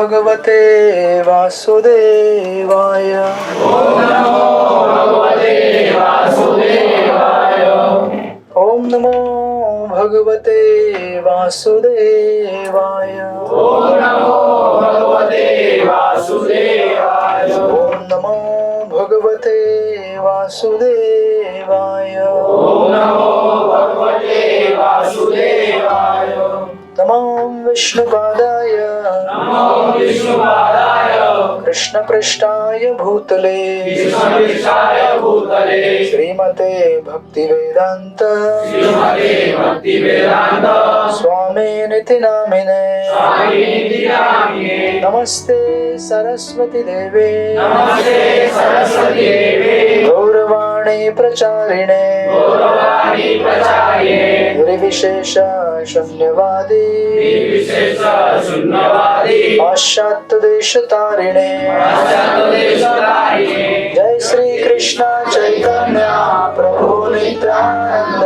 भगवते वासुदेवाय। ओम नमो भगवते वासुदेवाय। ओम नमो भगवते वासुदेवाय। ओम नमो भगवते वासुदेवाय। ओम नमो भगवते वासुदेवाय। ओम नमो भगवते वासुदेवाय। नमो विष्णुपादाय नमो विष्णुपादाय कृष्णपृष्ठाय भूतले कृष्णपृष्ठाय भूतले श्रीमते भक्तिवेदांत श्रीमते भक्तिवेदांत स्वामिनिति नामिने स्वामिनिति नामिने। नमस्ते सरस्वती देवे नमस्ते सरस्वती देवे गौरवाणी प्रचारिणे गौरवाणी प्रचारिणे निर्विशेष शून्यवादी निर्विशेष शून्यवादी पाश्चात्य देश तारिणे पाश्चात्य देश तारिणे। जय श्री कृष्ण चैतन्य प्रभु नित्यानंद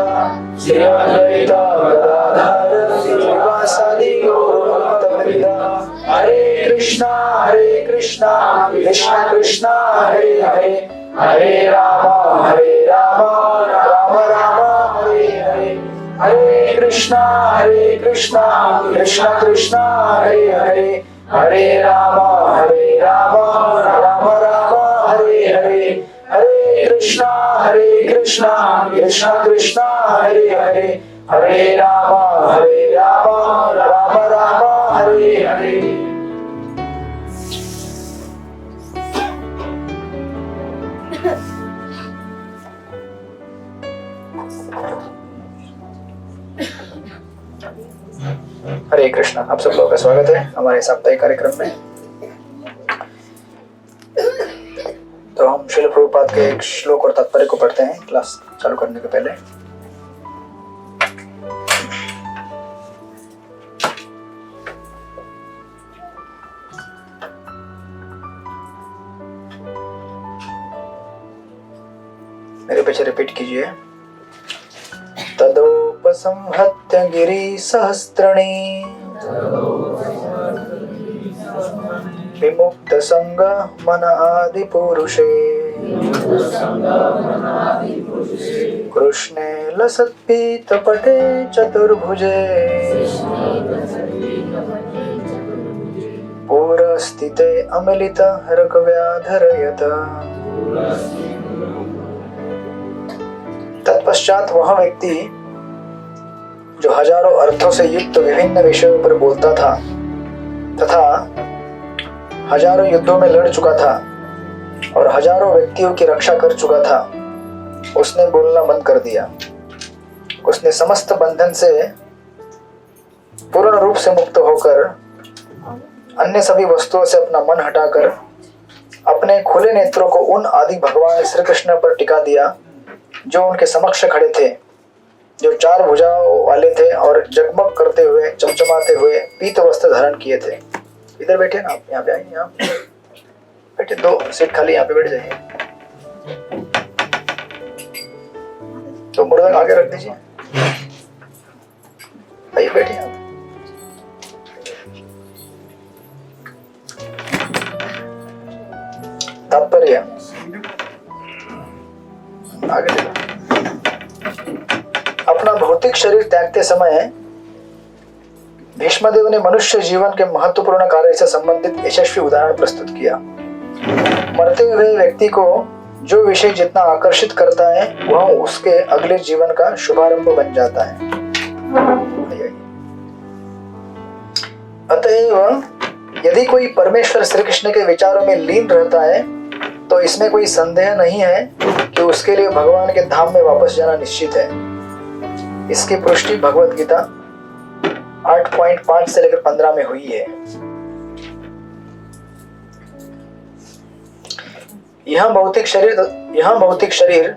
श्री अद्वैत गदाधर श्रीवासादि गौर भक्तवृंद। हरे कृष्णा कृष्ण कृष्ण हरे हरे हरे राम राम राम हरे हरे। हरे कृष्णा कृष्ण कृष्ण हरे हरे हरे राम राम राम हरे हरे। हरे कृष्णा कृष्ण कृष्ण हरे हरे हरे राम राम राम हरे हरे। हरे कृष्णा। आप सब लोगों का स्वागत है हमारे साप्ताहिक कार्यक्रम में। तो हम श्रील प्रभुपाद के एक श्लोक और तात्पर्य को पढ़ते हैं क्लास चालू करने के पहले। मेरे पीछे रिपीट कीजिए। तदोपसंहत्य गिरि सहस्त्रणी विमुक्त संग मन आदि पुरुषे कृष्णे लसत्पीत पटे चतुर्भुजे पुरस्थिते अमिलित रकव्याधरयत। तत्पश्चात वह व्यक्ति जो हजारों अर्थों से युक्त विभिन्न विषयों पर बोलता था तथा हजारों युद्धों में लड़ चुका था और हजारों व्यक्तियों की रक्षा कर चुका था, उसने बोलना बंद कर दिया। उसने समस्त बंधन से पूर्ण रूप से मुक्त होकर अन्य सभी वस्तुओं से अपना मन हटाकर अपने खुले नेत्रों को उन आदि भगवान श्री कृष्ण पर टिका दिया जो उनके समक्ष खड़े थे, जो चार भुजाओं वाले थे और जगमग करते हुए चमचमाते हुए पीत वस्त्र धारण किए थे। इधर बैठे ना आप, यहाँ पे आइए, यहाँ बैठे, 2 सीट खाली, यहाँ पे बैठ जाइए। तो मुर्दा आगे रख दीजिए, आइए बैठिए आप। तात्पर्य आगे देखो। अपना भौतिक शरीर त्यागते समय भीष्मदेव ने मनुष्य जीवन के महत्वपूर्ण कार्य से संबंधित यशस्वी उदाहरण प्रस्तुत किया। मरते हुए व्यक्ति को जो विषय जितना आकर्षित करता है वह उसके अगले जीवन का शुभारंभ बन जाता है। अतएव यदि कोई परमेश्वर श्री कृष्ण के विचारों में लीन रहता है तो इसमें कोई संदेह नहीं है कि उसके लिए भगवान के धाम में वापस जाना निश्चित है। इसकी पुष्टि भगवत गीता 8.5 से लेकर 15 में हुई है। यह भौतिक शरीर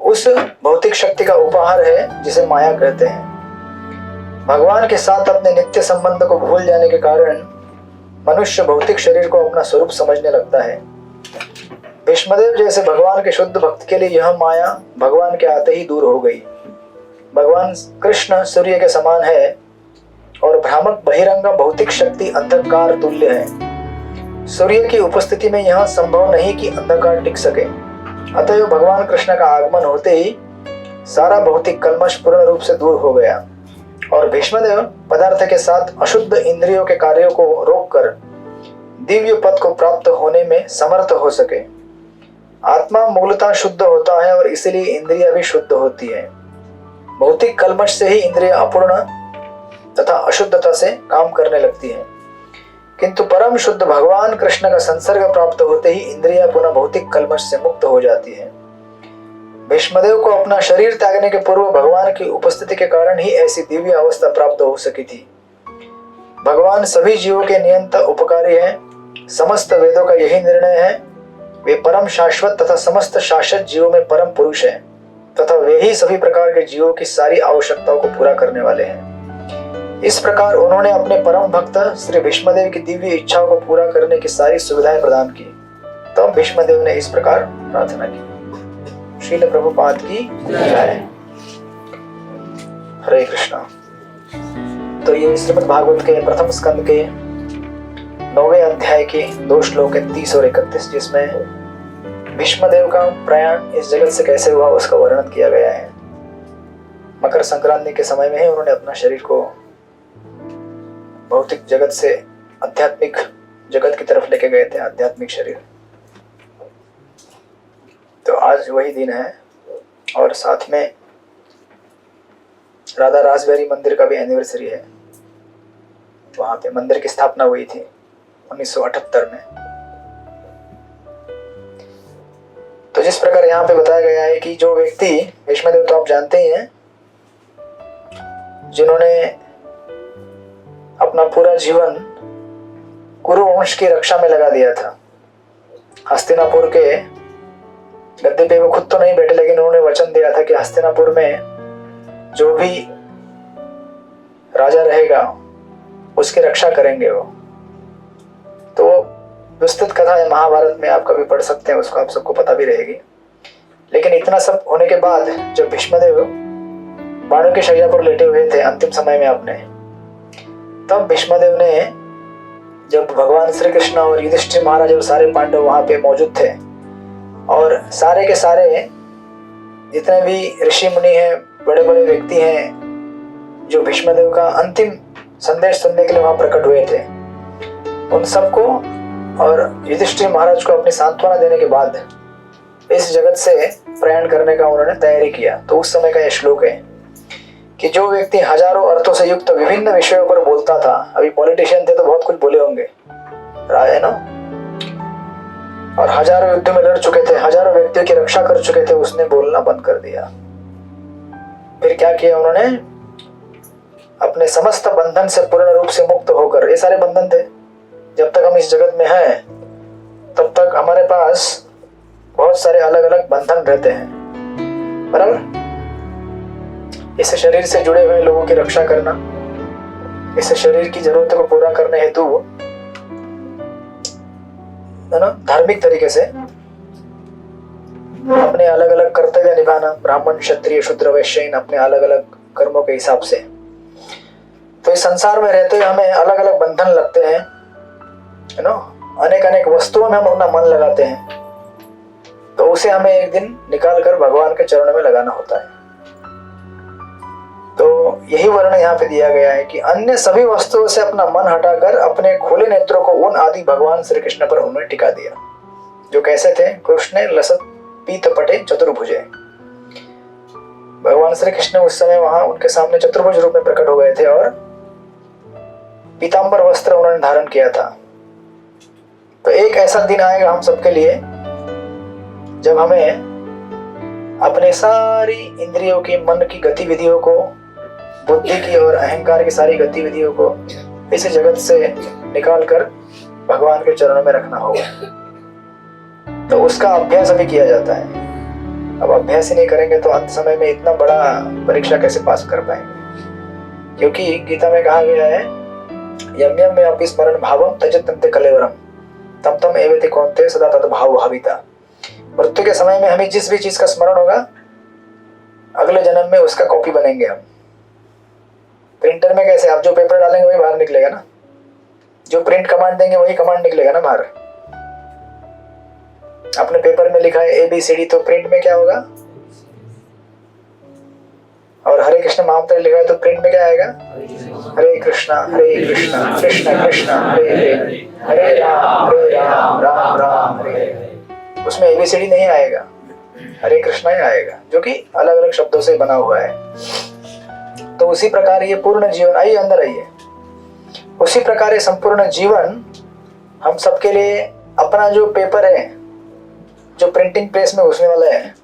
उस भौतिक शक्ति का उपहार है जिसे माया कहते हैं। भगवान के साथ अपने नित्य संबंध को भूल जाने के कारण मनुष्य भौतिक शरीर को अपना स्वरूप समझने लगता है। भीष्मदेव जैसे भगवान के शुद्ध भक्त के लिए यह माया भगवान के आते ही दूर हो गई। भगवान कृष्ण सूर्य के समान है और भ्रामक बहिरंग भौतिक शक्ति अंधकार तुल्य है। सूर्य की उपस्थिति में यह संभव नहीं कि अंधकार टिक सके। अतएव भगवान कृष्ण का आगमन होते ही सारा भौतिक कल्मश पूर्ण रूप से दूर हो गया और भीष्मदेव पदार्थ के साथ अशुद्ध इंद्रियों के कार्यों को रोककर दिव्य पद को प्राप्त होने में समर्थ हो सके। आत्मा मूलतः शुद्ध होता है और इसलिए इंद्रियां भी शुद्ध होती है। भौतिक कल्मश से ही इंद्रियां अपूर्ण तथा अशुद्धता से काम करने लगती है, किंतु परम शुद्ध भगवान कृष्ण का संसर्ग प्राप्त होते ही इंद्रियां पुनः भौतिक कल्मश से मुक्त हो जाती है। भीष्मदेव को अपना शरीर त्यागने के पूर्व भगवान की उपस्थिति के कारण ही ऐसी दिव्य अवस्था प्राप्त हो सकी थी। भगवान सभी जीवों के नियंता उपकारी है। समस्त वेदों का यही निर्णय है। वे परम शाश्वत तथा समस्त शाश्वत जीवों में परम पुरुष हैं तथा वे ही सभी प्रकार के जीवों की सारी आवश्यकताओं को पूरा करने वाले हैं। इस प्रकार उन्होंने अपने परम भक्त श्री भीष्मदेव की दिव्य इच्छाओं को पूरा करने की सारी सुविधाएं प्रदान की। तब भीष्मदेव ने इस प्रकार प्रार्थना की। श्रील प्रभुपाद की जय। हरे कृष्णा। तो ये श्रीमद् भागवत के प्रथम स्कंद के 9वें अध्याय के 2 श्लोक है 30 और 31, जिसमें भीष्मदेव का प्रयाण इस जगत से कैसे हुआ उसका वर्णन किया गया है। मकर संक्रांति के समय में ही उन्होंने अपना शरीर को भौतिक जगत से आध्यात्मिक जगत की तरफ लेके गए थे, आध्यात्मिक शरीर। तो आज वही दिन है और साथ में राधा रासबेरी मंदिर का भी एनिवर्सरी है। वहां पे मंदिर की स्थापना हुई थी 1978 में। तो जिस प्रकार यहाँ पे बताया गया है कि जो व्यक्ति, भीष्मदेव तो आप जानते ही हैं, जिन्होंने अपना पूरा जीवन कुरु वंश की रक्षा में लगा दिया था। हस्तिनापुर के गद्दे पे वो खुद तो नहीं बैठे, लेकिन उन्होंने वचन दिया था कि हस्तिनापुर में जो भी राजा रहेगा उसकी रक्षा करेंगे वो। तो विस्तृत कथा है महाभारत में, आप कभी पढ़ सकते हैं उसको, आप सबको पता भी रहेगी। लेकिन इतना सब होने के बाद जब भीष्मदेव बाणों की शैया पर लेटे हुए थे अंतिम समय में अपने, तब भीष्मदेव ने, जब भगवान श्री कृष्ण और युधिष्ठिर महाराज और सारे पांडव वहां पे मौजूद थे और सारे के सारे जितने भी ऋषि मुनि हैं, बड़े बड़े व्यक्ति हैं जो भीष्मदेव का अंतिम संदेश सुनने के लिए वहां प्रकट हुए थे, उन सबको और युधिष्ठिर महाराज को अपनी सांत्वना देने के बाद इस जगत से प्रयाण करने का उन्होंने तैयारी किया। तो उस समय का यह श्लोक है कि जो व्यक्ति हजारों अर्थों से युक्त विभिन्न विषयों पर बोलता था, अभी पॉलिटिशियन थे तो बहुत कुछ बोले होंगे, है ना, और हजारों युद्ध में लड़ चुके थे, हजारों व्यक्तियों की रक्षा कर चुके थे, उसने बोलना बंद कर दिया। फिर क्या किया उन्होंने, अपने समस्त बंधन से पूर्ण रूप से मुक्त होकर, ये सारे बंधन थे, जब तक हम इस जगत में हैं तब तक हमारे पास बहुत सारे अलग अलग बंधन रहते हैं, बराबर। इस शरीर से जुड़े हुए लोगों की रक्षा करना, इस शरीर की जरूरतों को पूरा करने हेतु, है ना, धार्मिक तरीके से अपने अलग अलग कर्तव्य निभाना, ब्राह्मण क्षत्रिय शूद्र वैश्य, अपने अलग अलग कर्मों के हिसाब से। तो इस संसार में रहते हुए हमें अलग अलग बंधन लगते हैं, है ना, अनेक अनेक वस्तुओं में हम अपना मन लगाते हैं, तो उसे हमें एक दिन निकाल कर भगवान के चरणों में लगाना होता है। तो यही वर्णन यहाँ पे दिया गया है कि अन्य सभी वस्तुओं से अपना मन हटाकर अपने खुले नेत्रों को उन आदि भगवान श्री कृष्ण पर उन्होंने टिका दिया, जो कैसे थे, कृष्ण लसत पीत पटे चतुर्भुजे। भगवान श्री कृष्ण उस समय वहां उनके सामने चतुर्भुज रूप में प्रकट हो गए थे और पीतांबर वस्त्र उन्होंने धारण किया था। तो एक ऐसा दिन आएगा हम सबके लिए जब हमें अपने सारी इंद्रियों की, मन की गतिविधियों को, बुद्धि की और अहंकार की सारी गतिविधियों को इस जगत से निकालकर भगवान के चरणों में रखना होगा। तो उसका अभ्यास अभी किया जाता है। अब अभ्यास ही नहीं करेंगे तो अंत समय में इतना बड़ा परीक्षा कैसे पास कर पाएंगे, क्योंकि गीता में कहा गया है, यम यम में अपि स्मरण भावम त्यजत तन्ते कलेवरम तम तम एवेति कौन्तेय सदा तद भाव भाविता। मृत्यु के समय में हमें जिस भी चीज का स्मरण होगा, अगले जन्म में उसका कॉपी बनेंगे हम। प्रिंटर में कैसे, आप जो पेपर डालेंगे वही बाहर निकलेगा ना, जो प्रिंट कमांड देंगे वही कमांड निकलेगा ना बाहर। आपने पेपर में लिखा है ABCD, तो प्रिंट में क्या होगा? और हरे कृष्ण महामंत्र लिखा है तो प्रिंट में क्या आएगा? हरे कृष्णा कृष्ण कृष्ण हरे हरे, हरे राम राम राम हरे हरे। उसमें ABCD नहीं आएगा, हरे कृष्णा ही आएगा, जो कि अलग अलग शब्दों से बना हुआ है। तो उसी प्रकार ये पूर्ण जीवन, आइए अंदर आइए, उसी प्रकार ये संपूर्ण जीवन हम सबके लिए अपना जो पेपर है, जो प्रिंटिंग प्रेस में घुसने वाला है,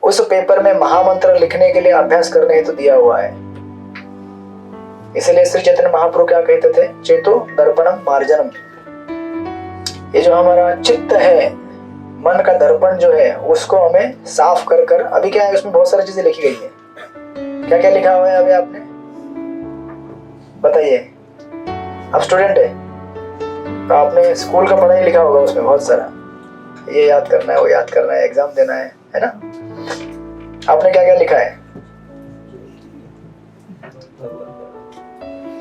उस पेपर में महामंत्र लिखने के लिए अभ्यास करने हेतु दिया हुआ है। इसलिए श्री चैतन्य महाप्रभु क्या कहते थे? चेतो दर्पणम मार्जनम। ये जो हमारा चित्त है, मन का दर्पण जो है, उसको हमें साफ कर कर, अभी क्या है उसमें बहुत सारी चीजें लिखी गई है। क्या क्या लिखा हुआ है अभी आपने बताइए? आप स्टूडेंट है तो आपने स्कूल का पढ़ाई लिखा होगा, उसमें बहुत सारा ये याद करना है, वो याद करना है, एग्जाम देना है ना? आपने क्या क्या लिखा है?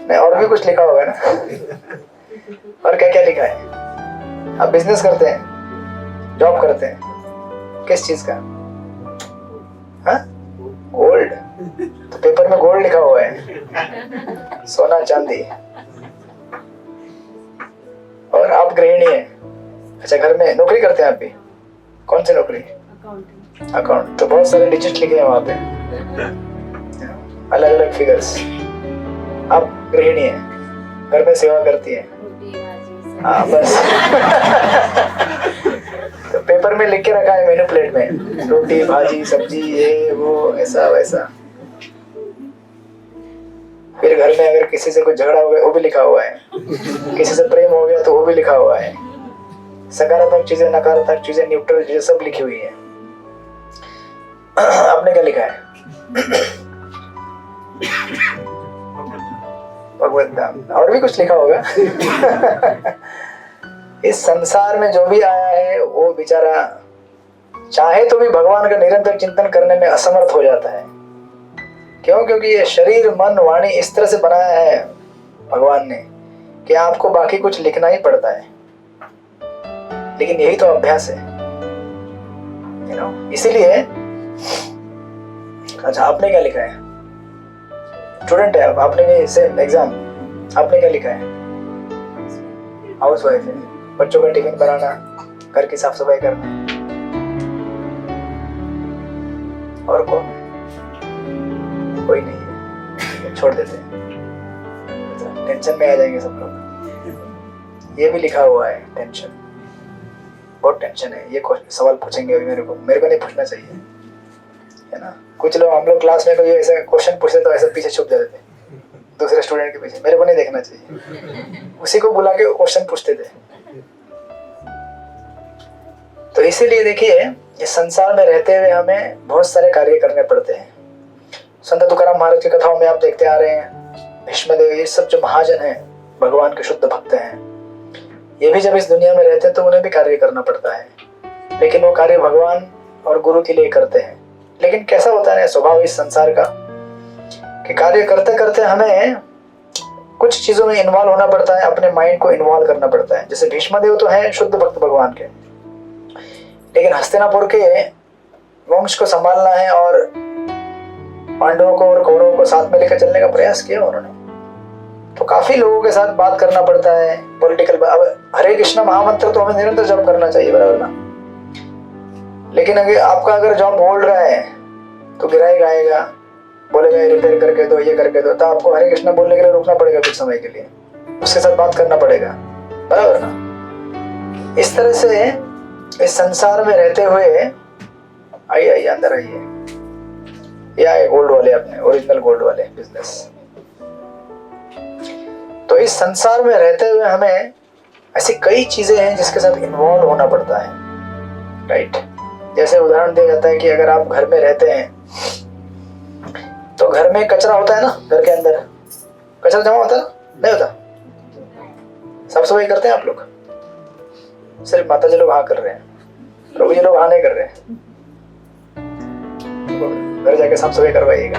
नहीं, और भी कुछ लिखा होगा ना? और क्या क्या लिखा है? आप बिजनेस करते हैं, जॉब करते हैं, किस चीज का? हाँ, गोल्ड। तो पेपर में गोल्ड लिखा हुआ है, सोना चांदी। और आप गृहिणी है, अच्छा घर में नौकरी करते हैं आप भी? कौन सी नौकरी? अकाउंट। तो बहुत सारे डिजिट लिखे हैं वहां पे, अलग अलग फिगर्स। आप गृहिणी है, घर में सेवा करती है, हाँ बस। तो पेपर में लिख के रखा है मेनू प्लेट में, रोटी भाजी सब्जी ये वो ऐसा वैसा। फिर घर में अगर किसी से कुछ झगड़ा हो गया वो भी लिखा हुआ है, किसी से प्रेम हो गया तो वो भी लिखा हुआ है। सकारात्मक चीजें, नकारात्मक चीजें, न्यूट्रल चीजें सब लिखी हुई है। आपने क्या लिखा है? भगवत धाम। और भी कुछ लिखा होगा। इस संसार में जो भी आया है वो बेचारा चाहे तो भी भगवान का निरंतर चिंतन करने में असमर्थ हो जाता है। क्यों? क्योंकि ये शरीर मन वाणी इस तरह से बनाया है भगवान ने कि आपको बाकी कुछ लिखना ही पड़ता है। लेकिन यही तो अभ्यास है, इसीलिए। अच्छा, आपने क्या लिखा है? स्टूडेंट है आप, आपने भी सेम एग्जाम, आपने क्या लिखा है? हाउस वाइफ है, बच्चों का टिफिन बनाना, घर की साफ सफाई करना। और कौन? कोई नहीं है, छोड़ देते हैं, टेंशन में आ जाएंगे सब लोग। ये भी लिखा हुआ है, टेंशन, बहुत टेंशन है। ये सवाल पूछेंगे अभी मेरे को नहीं पूछना चाहिए, है ना? कुछ लोग, हम लोग क्लास में कोई ऐसा क्वेश्चन पूछते तो ऐसे पीछे छुप जाते थे दूसरे स्टूडेंट के पीछे, मेरे को नहीं देखना चाहिए, उसी को बुला के क्वेश्चन पूछते थे। तो इसीलिए देखिए, इस संसार में रहते हुए हमें बहुत सारे कार्य करने पड़ते हैं। संत तुकाराम महाराज की कथाओं में आप देखते आ रहे हैं, भीष्मदेव, ये सब जो महाजन हैं, भगवान के शुद्ध भक्त हैं, ये भी जब इस दुनिया में रहते हैं तो उन्हें भी कार्य करना पड़ता है। लेकिन वो कार्य भगवान और गुरु के लिए करते हैं। लेकिन कैसा होता है स्वभाव इस संसार का कि कार्य करते करते हमें कुछ चीजों में इन्वॉल्व होना पड़ता है, अपने माइंड को इन्वॉल्व करना पड़ता है। जैसे भीष्मदेव तो हैं शुद्ध भक्त भगवान के, लेकिन हस्तिनापुर के वंश को संभालना है और पांडवों को और कौरवों को साथ में लेकर चलने का प्रयास किया उन्होंने। तो काफी लोगों के साथ बात करना पड़ता है, पॉलिटिकल। अब हरे कृष्ण महामंत्र तो हमें निरंतर जप करना चाहिए, बराबर ना? लेकिन अगर जॉब बोल रहा है तो गिराएगा, आएगा, बोलेगा ये रिपेयर करके दो, ये करके दो, तो आपको हरे कृष्ण बोलने के लिए रुकना पड़ेगा कुछ समय के लिए, उसके साथ बात करना पड़ेगा, बराबर ना? इस तरह से इस संसार में रहते हुए, आइए अंदर आइए, ये आए गोल्ड वाले, अपने ओरिजिनल गोल्ड वाले बिजनेस। तो इस संसार में रहते हुए हमें ऐसी कई चीजें हैं जिसके साथ इन्वॉल्व होना पड़ता है, राइट? जैसे उदाहरण दिया जाता है कि अगर आप घर में रहते हैं तो घर में कचरा होता है ना, घर के अंदर कचरा जमा होता है ना, नहीं होता? साफ सफाई करते हैं आप लोग? सिर्फ माता जी लोग हाँ कर रहे हैं, प्रभु जी लोग हाँ नहीं कर रहे हैं। घर जाके साफ सफाई करवाइएगा।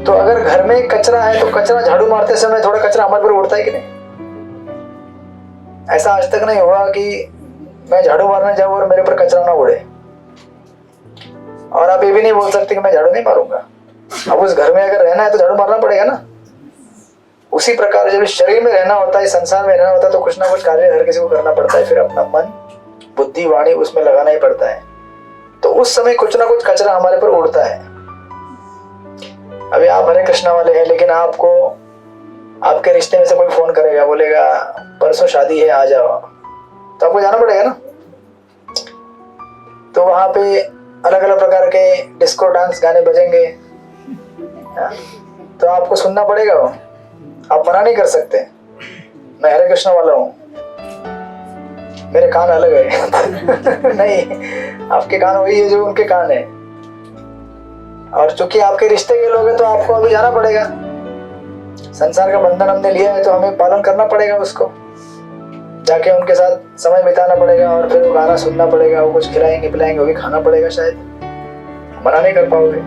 तो अगर घर में कचरा है तो कचरा झाड़ू मारते समय थोड़ा कचरा हमारे पर उड़ता है कि नहीं? ऐसा आज तक नहीं हुआ कि मैं झाड़ू मारने जाऊं और मेरे पर कचरा ना उड़े। और आप ये भी नहीं बोल सकते कि मैं झाड़ू नहीं मारूंगा। अब उस घर में अगर रहना है तो झाड़ू मारना पड़ेगा ना। उसी प्रकार जब इस शरीर में रहना होता है, संसार में रहना होता है, तो कुछ ना कुछ कार्य हर किसी को करना पड़ता है। फिर अपना मन, बुद्धि, वाणी उसमें लगाना ही पड़ता है। तो उस समय कुछ ना कुछ कचरा हमारे पर उड़ता है। अभी आप हरे कृष्णा वाले हैं, लेकिन आपको आपके रिश्ते में से कोई फोन करेगा, बोलेगा परसों शादी है आ जाओ, तो आपको जाना पड़ेगा ना। तो वहां पे अलग अलग प्रकार के डिस्को डांस गाने बजेंगे, तो आपको सुनना पड़ेगा। वो आप मना नहीं कर सकते। मैं हरे कृष्णा वाला हूँ, मेरे कान अलग है नहीं, आपके कान वही है जो उनके कान है। और चूंकि आपके रिश्ते के लोग हैं तो आपको अभी जाना पड़ेगा। संसार का बंधन हमने लिया है तो हमें पालन करना पड़ेगा। उसको जाके उनके साथ समय बिताना पड़ेगा और फिर वो गाना सुनना पड़ेगा। वो कुछ खिलाएंगे पिलाएंगे, वो भी खाना पड़ेगा। शायद मना नहीं कर पाओगे।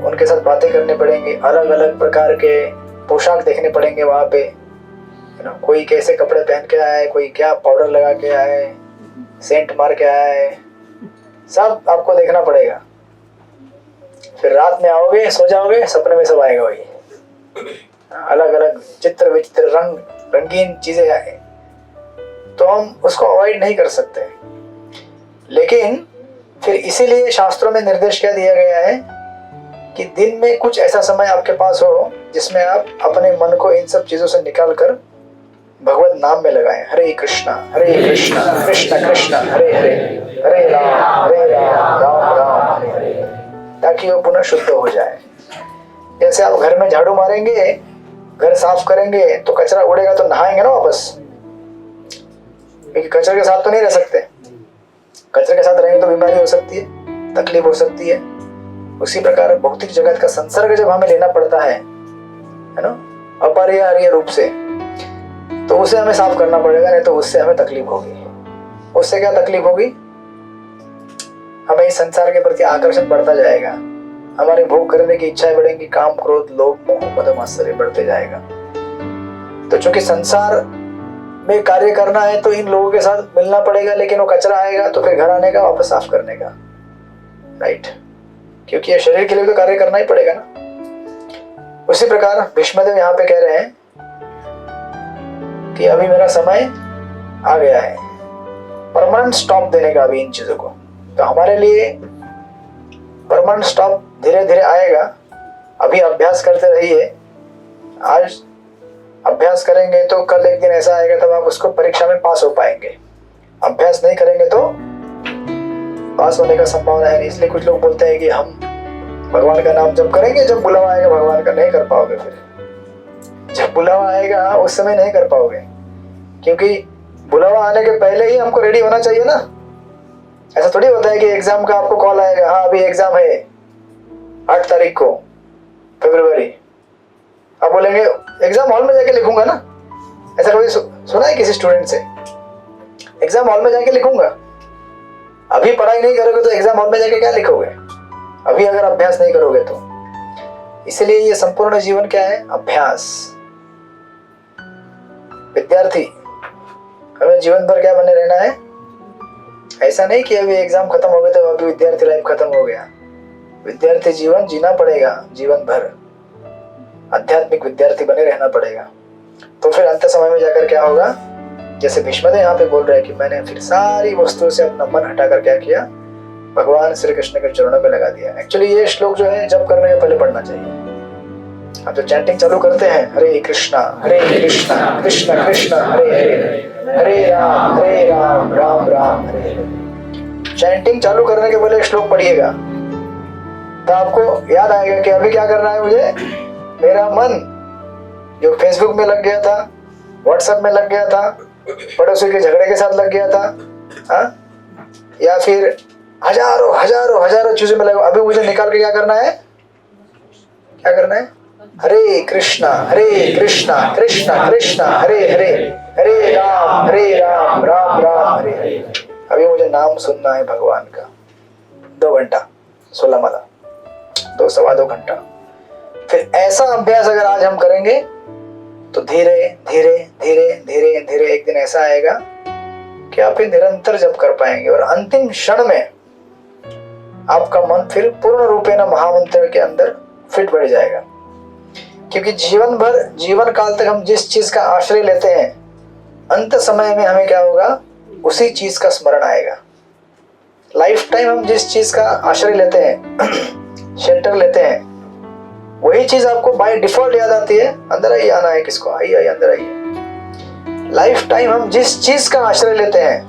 उनके साथ बातें करनी पड़ेंगी, अलग अलग प्रकार के पोशाक देखने पड़ेंगे वहां पे। कोई कैसे कपड़े पहन के आया है, कोई क्या पाउडर लगा के आया है, सेंट मार के आया है, सब आपको देखना पड़ेगा। फिर रात में आओगे, सो जाओगे, सपने में सब आएगा वही। अलग अलग चित्र विचित्र रंग रंगीन चीजें आए, तो हम उसको अवॉइड नहीं कर सकते। लेकिन फिर इसीलिए शास्त्रों में निर्देश क्या दिया गया है कि दिन में कुछ ऐसा समय आपके पास हो जिसमें आप अपने मन को इन सब चीजों से निकाल कर भगवत नाम में लगाएं। हरे कृष्णा कृष्ण कृष्ण हरे हरे, हरे राम राम राम हरे हरे, ताकि वो पुनः शुद्ध हो जाए। जैसे आप घर में झाड़ू मारेंगे, घर साफ करेंगे, तो कचरा उड़ेगा तो नहाएंगे ना वापस, क्योंकि कचरे के साथ तो नहीं रह सकते। कचरे के साथ रहेंगे तो बीमारी हो सकती है, तकलीफ हो सकती है। उसी प्रकार भौतिक जगत का संसर्ग जब हमें लेना पड़ता है ना, अपरिहार्य रूप से, तो उसे हमें साफ करना पड़ेगा, नहीं तो उससे हमें तकलीफ होगी। उससे क्या तकलीफ होगी? हमें इस संसार के प्रति आकर्षण बढ़ता जाएगा, हमारी भोग करने की इच्छाएं बढ़ेंगी, काम क्रोध लोभ मोह मद मात्सर्य बढ़ते जाएगा। तो चूंकि संसार में कार्य करना है तो इन लोगों के साथ मिलना पड़ेगा, लेकिन वो कचरा आएगा तो फिर घर आने का, वापस साफ करने का, राइट? क्योंकि ये शरीर के लिए तो कार्य करना ही पड़ेगा ना। उसी प्रकार भीष्मदेव यहाँ पे कह रहे हैं कि अभी मेरा समय आ गया है परमानेंट स्टॉप देने का अभी इन चीजों को। तो हमारे लिए परमानेंट स्टॉप धीरे धीरे आएगा। अभी अभ्यास करते रहिए। आज अभ्यास करेंगे तो कल एक दिन ऐसा आएगा तब आप उसको परीक्षा में पास हो पाएंगे। अभ्यास नहीं करेंगे तो पास होने का संभावना है नहीं। इसलिए कुछ लोग बोलते हैं कि हम भगवान का नाम जब करेंगे, जब बुलावा आएगा भगवान का, नहीं कर पाओगे। फिर जब बुलावा आएगा उस समय नहीं कर पाओगे, क्योंकि बुलावा आने के पहले ही हमको रेडी होना चाहिए ना। ऐसा थोड़ी होता है कि एग्जाम का आपको कॉल आएगा, हाँ अभी एग्जाम है 8 तारीख को फरवरी, आप बोलेंगे एग्जाम हॉल में जाके लिखूंगा ना। ऐसा कभी सुना है किसी स्टूडेंट से? एग्जाम हॉल में जाके लिखूंगा। अभी पढ़ाई नहीं करोगे तो एग्जाम हॉल में जाके क्या लिखोगे? अभी अगर अभ्यास नहीं करोगे तो। इसलिए ये संपूर्ण जीवन क्या है? अभ्यास। विद्यार्थी हमें जीवन भर क्या बने रहना है? ऐसा नहीं कि अभी एग्जाम खत्म हो गए तो अभी विद्यार्थी लाइफ खत्म हो गया। विद्यार्थी जीवन जीना पड़ेगा, जीवन भर आध्यात्मिक विद्यार्थी बने रहना पड़ेगा। तो फिर अंत समय में जाकर क्या होगा? जैसे भीष्मदेव यहाँ पे बोल रहे हैं कि मैंने फिर सारी वस्तुओं से अपना मन हटाकर क्या किया? भगवान श्री कृष्ण के चरणों में लगा दिया। एक्चुअली ये श्लोक जो है जप करने के पहले पढ़ना चाहिए। आप जो चैंटिंग चालू करते हैं, हरे कृष्णा कृष्ण कृष्ण हरे हरे, हरे राम राम राम हरे हरे, चैंटिंग चालू करने के पहले श्लोक पढ़िएगा, तो आपको याद आएगा कि अभी क्या करना है मुझे। मेरा मन जो फेसबुक में लग गया था, व्हाट्सएप में लग गया था, पड़ोसी के झगड़े के साथ लग गया था, या फिर हजारों चीजों में लगा, अभी मुझे निकाल के क्या करना है? क्या करना है? हरे कृष्णा कृष्ण कृष्ण हरे हरे, हरे राम राम राम हरे हरे। अभी मुझे नाम सुनना है भगवान का 2 घंटा 16 माला। 2 सवा 2 घंटा। फिर ऐसा अभ्यास अगर आज हम करेंगे तो धीरे धीरे धीरे धीरे धीरे एक दिन ऐसा आएगा कि आप ये निरंतर जप कर पाएंगे और अंतिम क्षण में आपका मन फिर पूर्ण रूपेण महामंत्र के अंदर फिट बैठ जाएगा। क्योंकि जीवन भर, जीवन काल तक हम जिस चीज का आश्रय लेते हैं, अंत समय में हमें क्या होगा, उसी चीज का स्मरण आएगा। लाइफ टाइम हम जिस चीज का आश्रय लेते हैं, शेल्टर लेते हैं, वही चीज आपको बाय डिफॉल्ट याद आती है। अंदर आइए, आना है किसको, आइए आइए अंदर आइए। लाइफ टाइम हम जिस चीज का आश्रय लेते हैं,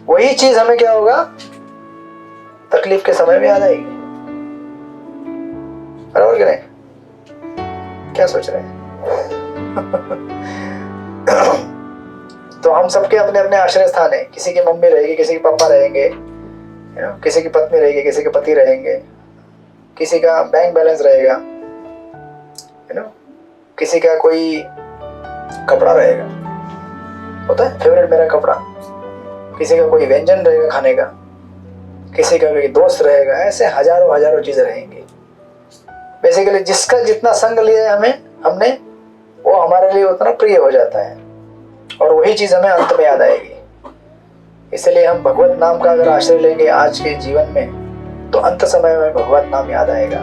वही चीज हमें क्या होगा, तकलीफ के समय में याद आएगी। बराबर कि नहीं? क्या सोच रहे हैं? तो हम सबके अपने अपने आश्रय स्थान है। किसी की मम्मी रहेगी, किसी के पापा रहेंगे, किसी की पत्नी रहेगी, किसी के पति रहेंगे, किसी का बैंक बैलेंस रहेगा, किसी का कोई कपड़ा रहेगा, होता है फेवरेट मेरा कपड़ा, किसी का कोई व्यंजन रहेगा खाने का, किसी का कोई दोस्त रहेगा, ऐसे हजारों हजारों चीजें रहेंगी। बेसिकली जिसका जितना संग लिया है हमने, वो हमारे लिए उतना प्रिय हो जाता है और वही चीज हमें अंत में याद आएगी। इसलिए हम भगवत नाम का अगर आश्रय लेंगे आज के जीवन में, तो अंत समय में भगवत नाम याद आएगा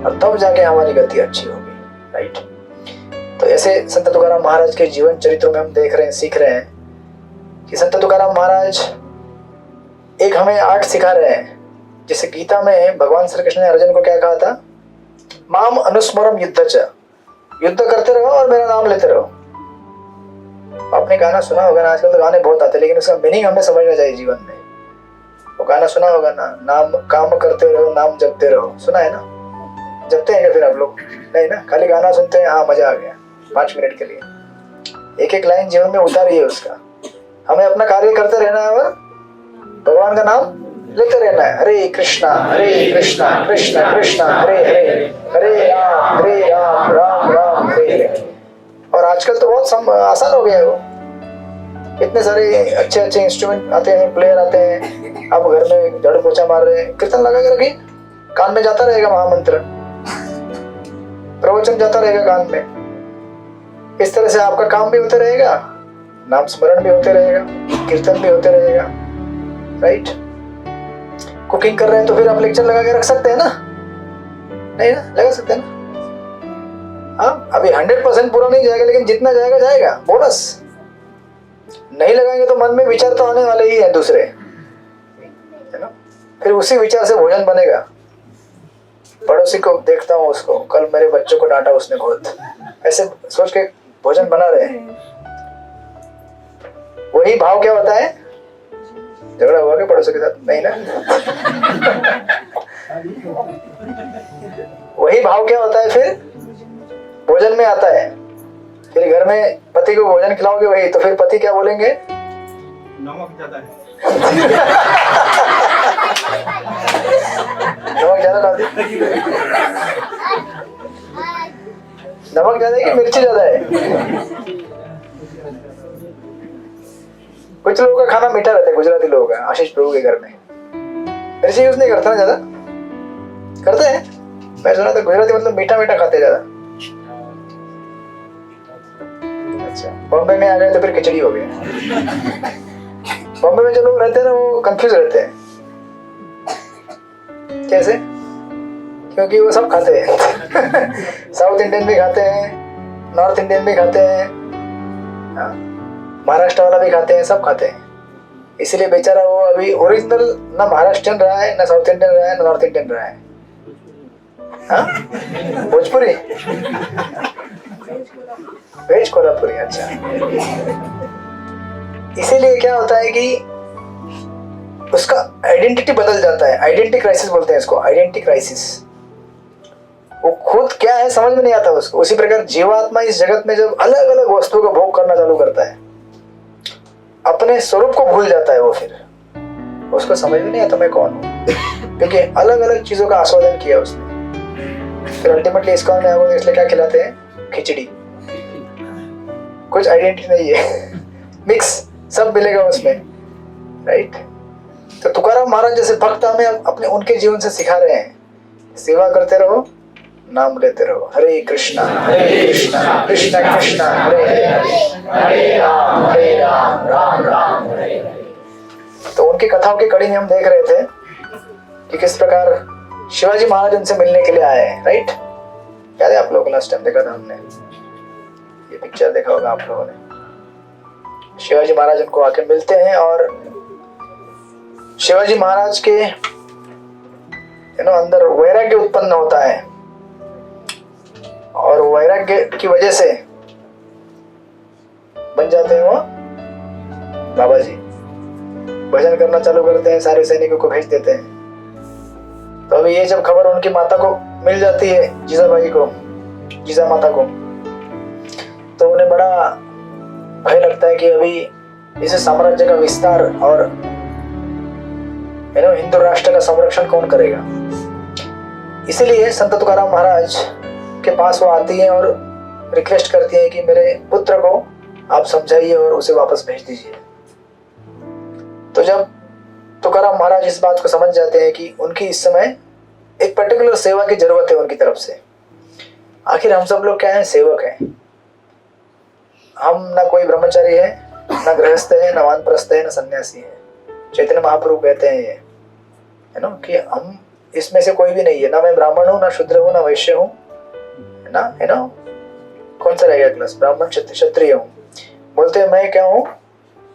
और तब जाके हमारी गति अच्छी होगी। राइट? तो ऐसे संत तुकाराम महाराज के जीवन चरित्रों में हम देख रहे हैं, सीख रहे हैं कि संत तुकाराम महाराज एक हमें आर्ट सिखा रहे हैं। जैसे गीता में भगवान श्री कृष्ण ने अर्जुन को क्या कहा था, माम अनुस्मरम युद्ध च, युद्ध करते रहो और मेरा नाम लेते रहो। आपने गाना सुना होगा ना, आजकल तो गाने बहुत आते हैं, लेकिन उसका मीनिंग हमें समझना चाहिए जीवन में। वो गाना सुना होगा ना, नाम काम करते रहो, नाम जपते रहो, सुना है ना? जपते हैं क्या फिर आप लोग? नहीं ना, खाली गाना सुनते हैं, हाँ मजा आ गया 5 मिनट के लिए। एक एक लाइन जीवन में उतारिए उसका। हमें अपना कार्य करते रहना है और भगवान का नाम लेते रहना है। हरे कृष्णा कृष्ण कृष्ण हरे हरे, हरे राम राम राम हरे हरे। और आजकल तो बहुत आसान हो गया है वो। इतने सारे अच्छे अच्छे इंस्ट्रूमेंट आते हैं, प्लेयर आते हैं, आप घर में झाड़ू पोछा मार रहे हैं, कीर्तन लगा के रखिए, कान में जाता रहेगा महामंत्र, प्रवचन जाता रहेगा कान में। इस तरह से आपका काम भी होते रहेगा, नाम स्मरण भी होते रहेगा, कीर्तन भी होते रहेगा। राइट? कुकिंग कर रहे हैं तो फिर आप लेक्चर लगा के रख सकते हैं ना? नहीं ना, लगा सकते हैं ना? हाँ, अभी 100% पूरा नहीं जाएगा, लेकिन जितना जाएगा जाएगा, बोनस। नहीं लगाएंगे तो मन में विचार तो आने वाले ही हैं दूसरे, है ना? फिर उसी विचार से भोजन बनेगा। पड़ोसी को देखता हूँ, उसको कल मेरे बच्चों को डांटा उसने बहुत, ऐसे सोच के भोजन बना रहे हैं। वही भाव क्या होता है? झगड़ा हुआ क्या पड़ोसी के साथ? नहीं ना। वही भाव क्या होता है फिर? भोजन में आता है। फिर घर में पति को भोजन खिलाओगे वही, तो फिर पति क्या बोलेंगे? नमक ज्यादा है। नमक ज्यादा डाल दी। नमक ज्यादा है कि मिर्ची ज्यादा है? कुछ लोगों का खाना मीठा रहता है, गुजराती लोगों का। आशीष प्रभु के घर में मिर्ची यूज नहीं करता ना ज्यादा? करते हैं, मैं सुना था गुजराती मतलब मीठा मीठा खाते ज्यादा। अच्छा, बॉम्बे में आ गए तो फिर खिचड़ी हो गया। बॉम्बे में जो लोग रहते हैं ना, वो कंफ्यूज रहते हैं। कैसे? क्योंकि वो सब खाते हैं। साउथ इंडियन भी खाते हैं, नॉर्थ इंडियन भी खाते हैं, महाराष्ट्र वाला भी खाते हैं, सब खाते हैं। इसलिए बेचारा वो अभी ओरिजिनल ना महाराष्ट्रियन रहा है, ना साउथ इंडियन रहा है, ना नॉर्थ इंडियन रहा है। हाँ, भोजपुरी, वेज कोल्हापुरी। अच्छा, इसीलिए क्या होता है कि उसका आइडेंटिटी बदल जाता है। आइडेंटिटी क्राइसिस बोलते हैं इसको, आइडेंटिटी क्राइसिस। वो खुद क्या है समझ में नहीं आता उसको। उसी प्रकार जीवात्मा इस जगत में जब अलग अलग वस्तुओं का भोग करना चालू करता है, अपने स्वरूप को भूल जाता है। वो फिर उसको समझ में नहीं आता मैं कौन हूँ, क्योंकि अलग अलग चीजों का आस्वादन किया उसने। फिर अल्टीमेटली इसको में आओगे, इसलिए क्या खिलाते हैं? खिचड़ी। कुछ आइडेंटिटी नहीं है, मिक्स सब मिलेगा उसमें। राइट? तो तुकाराम महाराज जैसे भक्त हमें अपने उनके जीवन से सिखा रहे हैं, सेवा करते रहो, नाम लेते रहो। हरे कृष्णा कृष्ण कृष्ण हरे हरे, हरे राम राम राम हरे हरे। तो उनकी कथाओं की कड़ी में हम देख रहे थे कि किस प्रकार शिवाजी महाराज उनसे मिलने के लिए आए हैं, राइट? याद है आप लोगों को? लास्ट टाइम देखा था हमने, ये पिक्चर देखा होगा आप लोगों ने। शिवाजी महाराज उनको आके मिलते हैं और शिवाजी महाराज के अंदर वैराग्य उत्पन्न होता है और वैराग्य की वजह से बन जाते हैं वो बाबा जी। भजन करना चालू करते हैं, सारे सैनिकों को भेज देते हैं। तो अभी ये जब खबर उनकी माता को मिल जाती है, जीजाबाई को, जीजा माता को, तो उन्हें बड़ा भय लगता है कि अभी इस साम्राज्य का विस्तार और हिंदू राष्ट्र का संरक्षण कौन करेगा। इसीलिए संत तुकाराम महाराज के पास वो आती है और रिक्वेस्ट करती है कि मेरे पुत्र को आप समझाइए और उसे वापस भेज दीजिए। तो जब तुकाराम महाराज इस बात को समझ जाते हैं कि उनकी इस समय एक पर्टिकुलर सेवा की जरूरत है उनकी तरफ से। आखिर हम सब लोग क्या हैं? सेवक हैं। हम ना कोई ब्रह्मचारी है, ना गृहस्थ है, ना वानप्रस्थ है, ना सन्यासी है। चैतन्य महाप्रभु कहते हैं ये, है ना, कि हम इसमें से कोई भी नहीं है। ना मैं ब्राह्मण हूँ, ना शूद्र हूँ, ना वैश्य हूँ, है ना। कौन सा रहेगा क्लास? ब्राह्मण क्षत्रिय हूँ। बोलते हैं मैं क्या हूँ?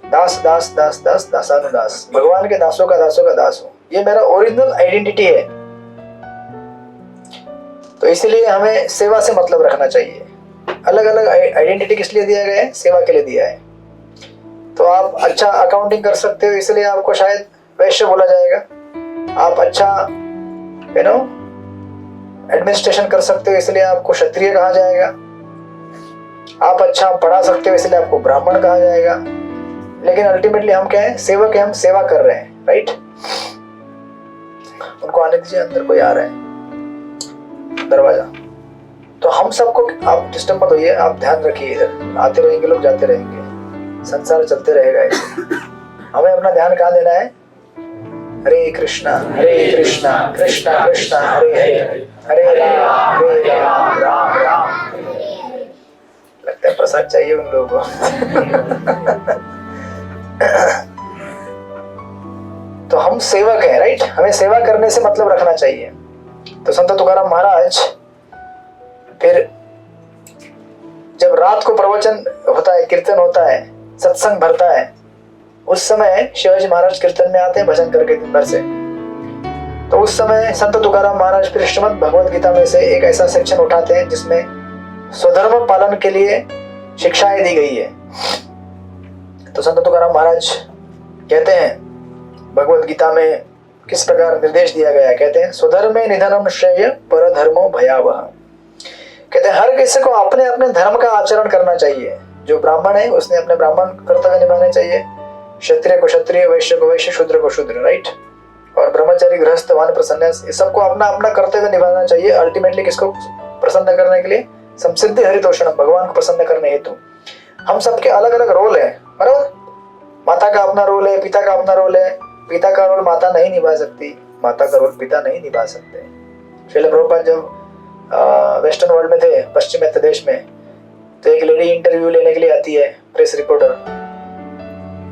दास दास दास दास दासानुदास, भगवान के दासों का दास हूँ। ये मेरा ओरिजिनल आइडेंटिटी है। तो इसीलिए हमें सेवा से मतलब रखना चाहिए। अलग अलग आइडेंटिटी किस लिए दिया गया है? सेवा के लिए दिया है। तो आप अच्छा अकाउंटिंग कर सकते हो, इसलिए आपको शायद वैश्य बोला जाएगा। आप अच्छा एडमिनिस्ट्रेशन कर सकते हो, इसलिए आपको क्षत्रिय कहा जाएगा। आप अच्छा पढ़ा सकते हो, इसलिए आपको ब्राह्मण कहा जाएगा। लेकिन अल्टीमेटली हम क्या है? सेवक है, हम सेवा कर रहे हैं, राइट? उनको आने दीजिए, अंदर कोई आ रहा है, दरवाजा। तो हम सबको, आप डिस्टर्ब मत होइए, आप ध्यान रखिए। इधर आते रहेंगे लोग, जाते रहेंगे, संसार चलते रहेगा ऐसे। हमें अपना ध्यान कहाँ देना है? हरे कृष्णा कृष्ण कृष्ण हरे हरे, हरे राम राम राम। लगता है प्रसाद चाहिए उन लोगों को। तो हम सेवक हैं, राइट? हमें सेवा करने से मतलब रखना चाहिए। तो संत तुकाराम महाराज फिर जब रात को प्रवचन होता है, कीर्तन होता है, सत्संग भरता है, उस समय शिवाजी महाराज कीर्तन में आते हैं भजन करके दिन भर से। तो उस समय संत तुकाराम महाराज फिर श्रीमद् भगवद गीता में से एक ऐसा सेक्शन उठाते हैं जिसमें स्वधर्म पालन के लिए शिक्षाएं दी गई है। तो संत तुकाराम महाराज कहते हैं भगवद गीता में किस प्रकार निर्देश दिया गया है। कहते हैं स्वधर्मे निधनम श्रेय परधर्मो भयावह। कहते हैं हर किसी को अपने अपने धर्म का आचरण करना चाहिए। जो ब्राह्मण है उसने अपने ब्राह्मण कर्तव्य निभाने चाहिए, क्षत्रिय को क्षत्रिय, वैश्य को वैश्य, शूद्र को शूद्र, राइट? और ब्रह्मचारी, गृहस्थ, वानप्रस्थ, सन्यास, ये सबको अपना अपना कर्तव्य निभाना चाहिए। अल्टीमेटली किसको प्रसन्न करने के लिए? संसिद्धि हरितोषणम, भगवान को प्रसन्न करने हेतु। हम सबके अलग अलग रोल है, बराबर? माता का अपना रोल है, पिता का अपना रोल है। पिता का रोल माता नहीं निभा सकती, माता का रोल पिता नहीं निभा सकते। श्रील प्रभुपाद जब वेस्टर्न वर्ल्ड में थे, पश्चिमी देश में, तो एक लेडी इंटरव्यू लेने के लिए आती है, प्रेस रिपोर्टर।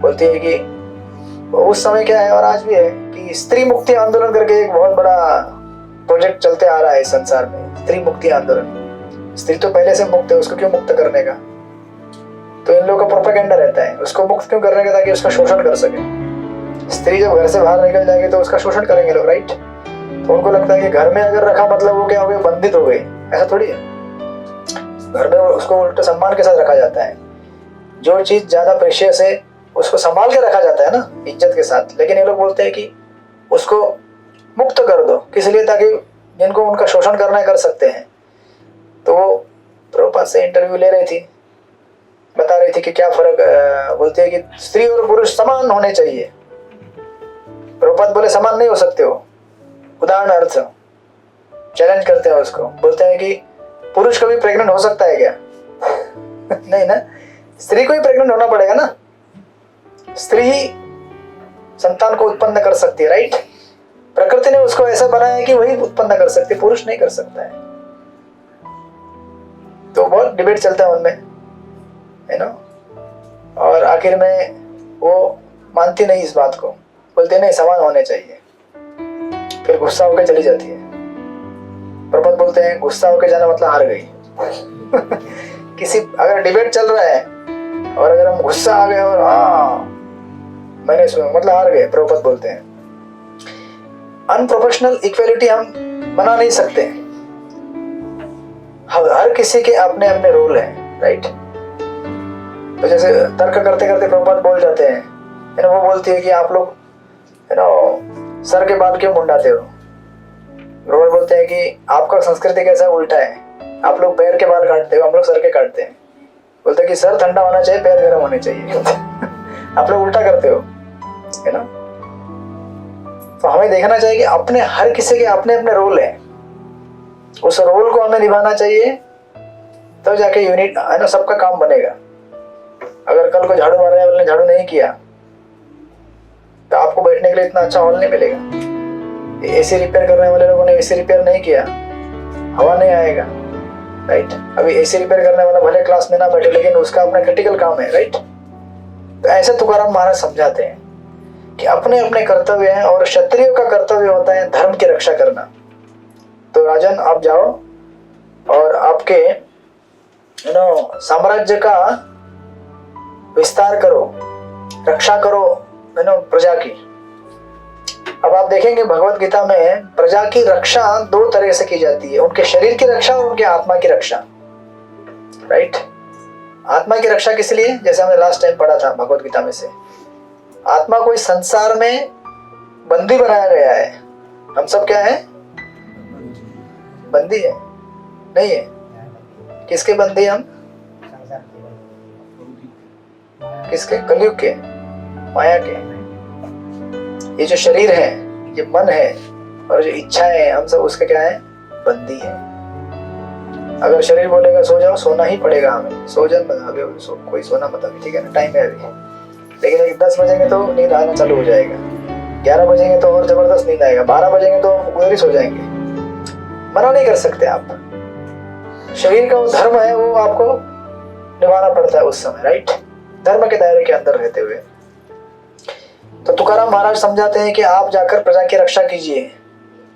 बोलती है कि उस समय क्या है और आज भी है कि स्त्री मुक्ति आंदोलन करके एक बहुत बड़ा प्रोजेक्ट चलते आ रहा है इस संसार में, स्त्री मुक्ति आंदोलन। स्त्री तो पहले से मुक्त है, उसको क्यों मुक्त करने का? तो इन लोगों का प्रोपेगेंडा रहता है, उसको मुक्त क्यों करने का? ताकि उसका शोषण कर सके। स्त्री जब घर से बाहर निकल जाएगी तो उसका शोषण करेंगे लोग, राइट? तो उनको लगता है कि घर में अगर रखा मतलब वो क्या हो गए? बंधित हो गए। ऐसा थोड़ी है। घर में उसको उल्टे सम्मान के साथ रखा जाता है। जो चीज ज्यादा प्रेशियस है उसको संभाल के रखा जाता है ना, इज्जत के साथ। लेकिन ये लोग बोलते हैं कि उसको मुक्त कर दो, किस लिए? ताकि जिनको उनका शोषण करना है कर सकते हैं। तो वो प्रभुपाद से इंटरव्यू ले रही थी, बता रही थी कि क्या फर्क। बोलती है कि स्त्री और पुरुष समान होने चाहिए। प्रभुपाद बोले समान नहीं हो सकते हो। उदाहरण अर्थ चैलेंज करते हैं उसको, बोलते हैं कि पुरुष कभी प्रेग्नेंट हो सकता है क्या? नहीं ना, स्त्री को ही प्रेग्नेंट होना पड़ेगा ना। स्त्री ही संतान को उत्पन्न कर सकती है, राइट? प्रकृति ने उसको ऐसा बनाया है कि वही उत्पन्न कर सकते, पुरुष नहीं कर सकता है। तो बहुत डिबेट चलता है उनमें, है ना। और आखिर में वो मानती नहीं इस बात को, बोलते नहीं समान होने चाहिए। फिर गुस्सा होकर चली जाती है। प्रबंध बोलते हैं गुस्सा होकर जाना मतलब हार गई। किसी अगर डिबेट चल रहा है और अगर हम गुस्सा आ गए और हाँ मैंने सुना मतलब हार गए, प्रभुपद बोलते हैं। अनप्रोफेशनल इक्वलिटी हम बना नहीं सकते। हर किसी के अपने अपने रोल हैं, राइट। तो जैसे तर्क करते करते प्रभुपद बोल जाते हैं, वो बोलती है कि आप लोग सर के बाल क्यों मुंडाते हो। प्रभुपद बोलते हैं कि आपका संस्कृति कैसा उल्टा है, आप लोग पैर के बाल काटते हो, हम लोग सर के काटते हैं। बोलते हैं कि सर ठंडा होना चाहिए, पैर गर्म होने चाहिए। आप लोग उल्टा करते हो, है ना। तो हमें देखना चाहिए कि अपने हर किसी के अपने अपने रोल है, उस रोल को हमें निभाना चाहिए, तब तो जाके यूनिट है ना सबका काम बनेगा। अगर कल को झाड़ू मारने वाले ने झाड़ू नहीं किया तो आपको बैठने के लिए इतना अच्छा हॉल नहीं मिलेगा। एसी रिपेयर करने वाले लोगों ने एसी रिपेयर नहीं किया, हवा नहीं आएगा, राइट। अभी एसी रिपेयर करने वाला भले क्लास में ना बैठे लेकिन उसका अपना क्रिटिकल काम है, राइट। तो ऐसे तुकाराम महाराज समझाते हैं कि अपने अपने कर्तव्य हैं और क्षत्रियों का कर्तव्य होता है धर्म की रक्षा करना। तो राजन आप जाओ और आपके साम्राज्य का विस्तार करो, रक्षा करो प्रजा की। अब आप देखेंगे भगवत गीता में प्रजा की रक्षा दो तरह से की जाती है, उनके शरीर की रक्षा और उनके आत्मा की रक्षा, राइट। आत्मा की रक्षा किस लिए, जैसे हमने लास्ट टाइम पढ़ा था भगवत गीता में से, आत्मा को इस संसार में बंदी बनाया गया है। हम सब क्या है, बंदी है, नहीं है। किसके बंदी हम, किसके, कलयुग के, माया के। ये जो शरीर है, ये मन है और जो इच्छाएं हैं, हम सब उसके क्या है, बंदी है। अगर शरीर बोलेगा सो जाओ, सोना ही पड़ेगा हमें। सो जाओ अभी कोई सोना मत अभी, ठीक है ना, टाइम है अभी। लेकिन 10 बजेंगे तो नींद आना चालू हो जाएगा, 11 बजेंगे तो और जबरदस्त नींद आएगा, 12 बजेंगे तो गुजरिश हो जाएंगे। मना नहीं कर सकते आप। शरीर का वो धर्म है, वो आपको निभाना पड़ता है उस समय, राइट, धर्म के दायरे के अंदर रहते हुए। तो तुकाराम महाराज समझाते हैं कि आप जाकर प्रजा की रक्षा कीजिए,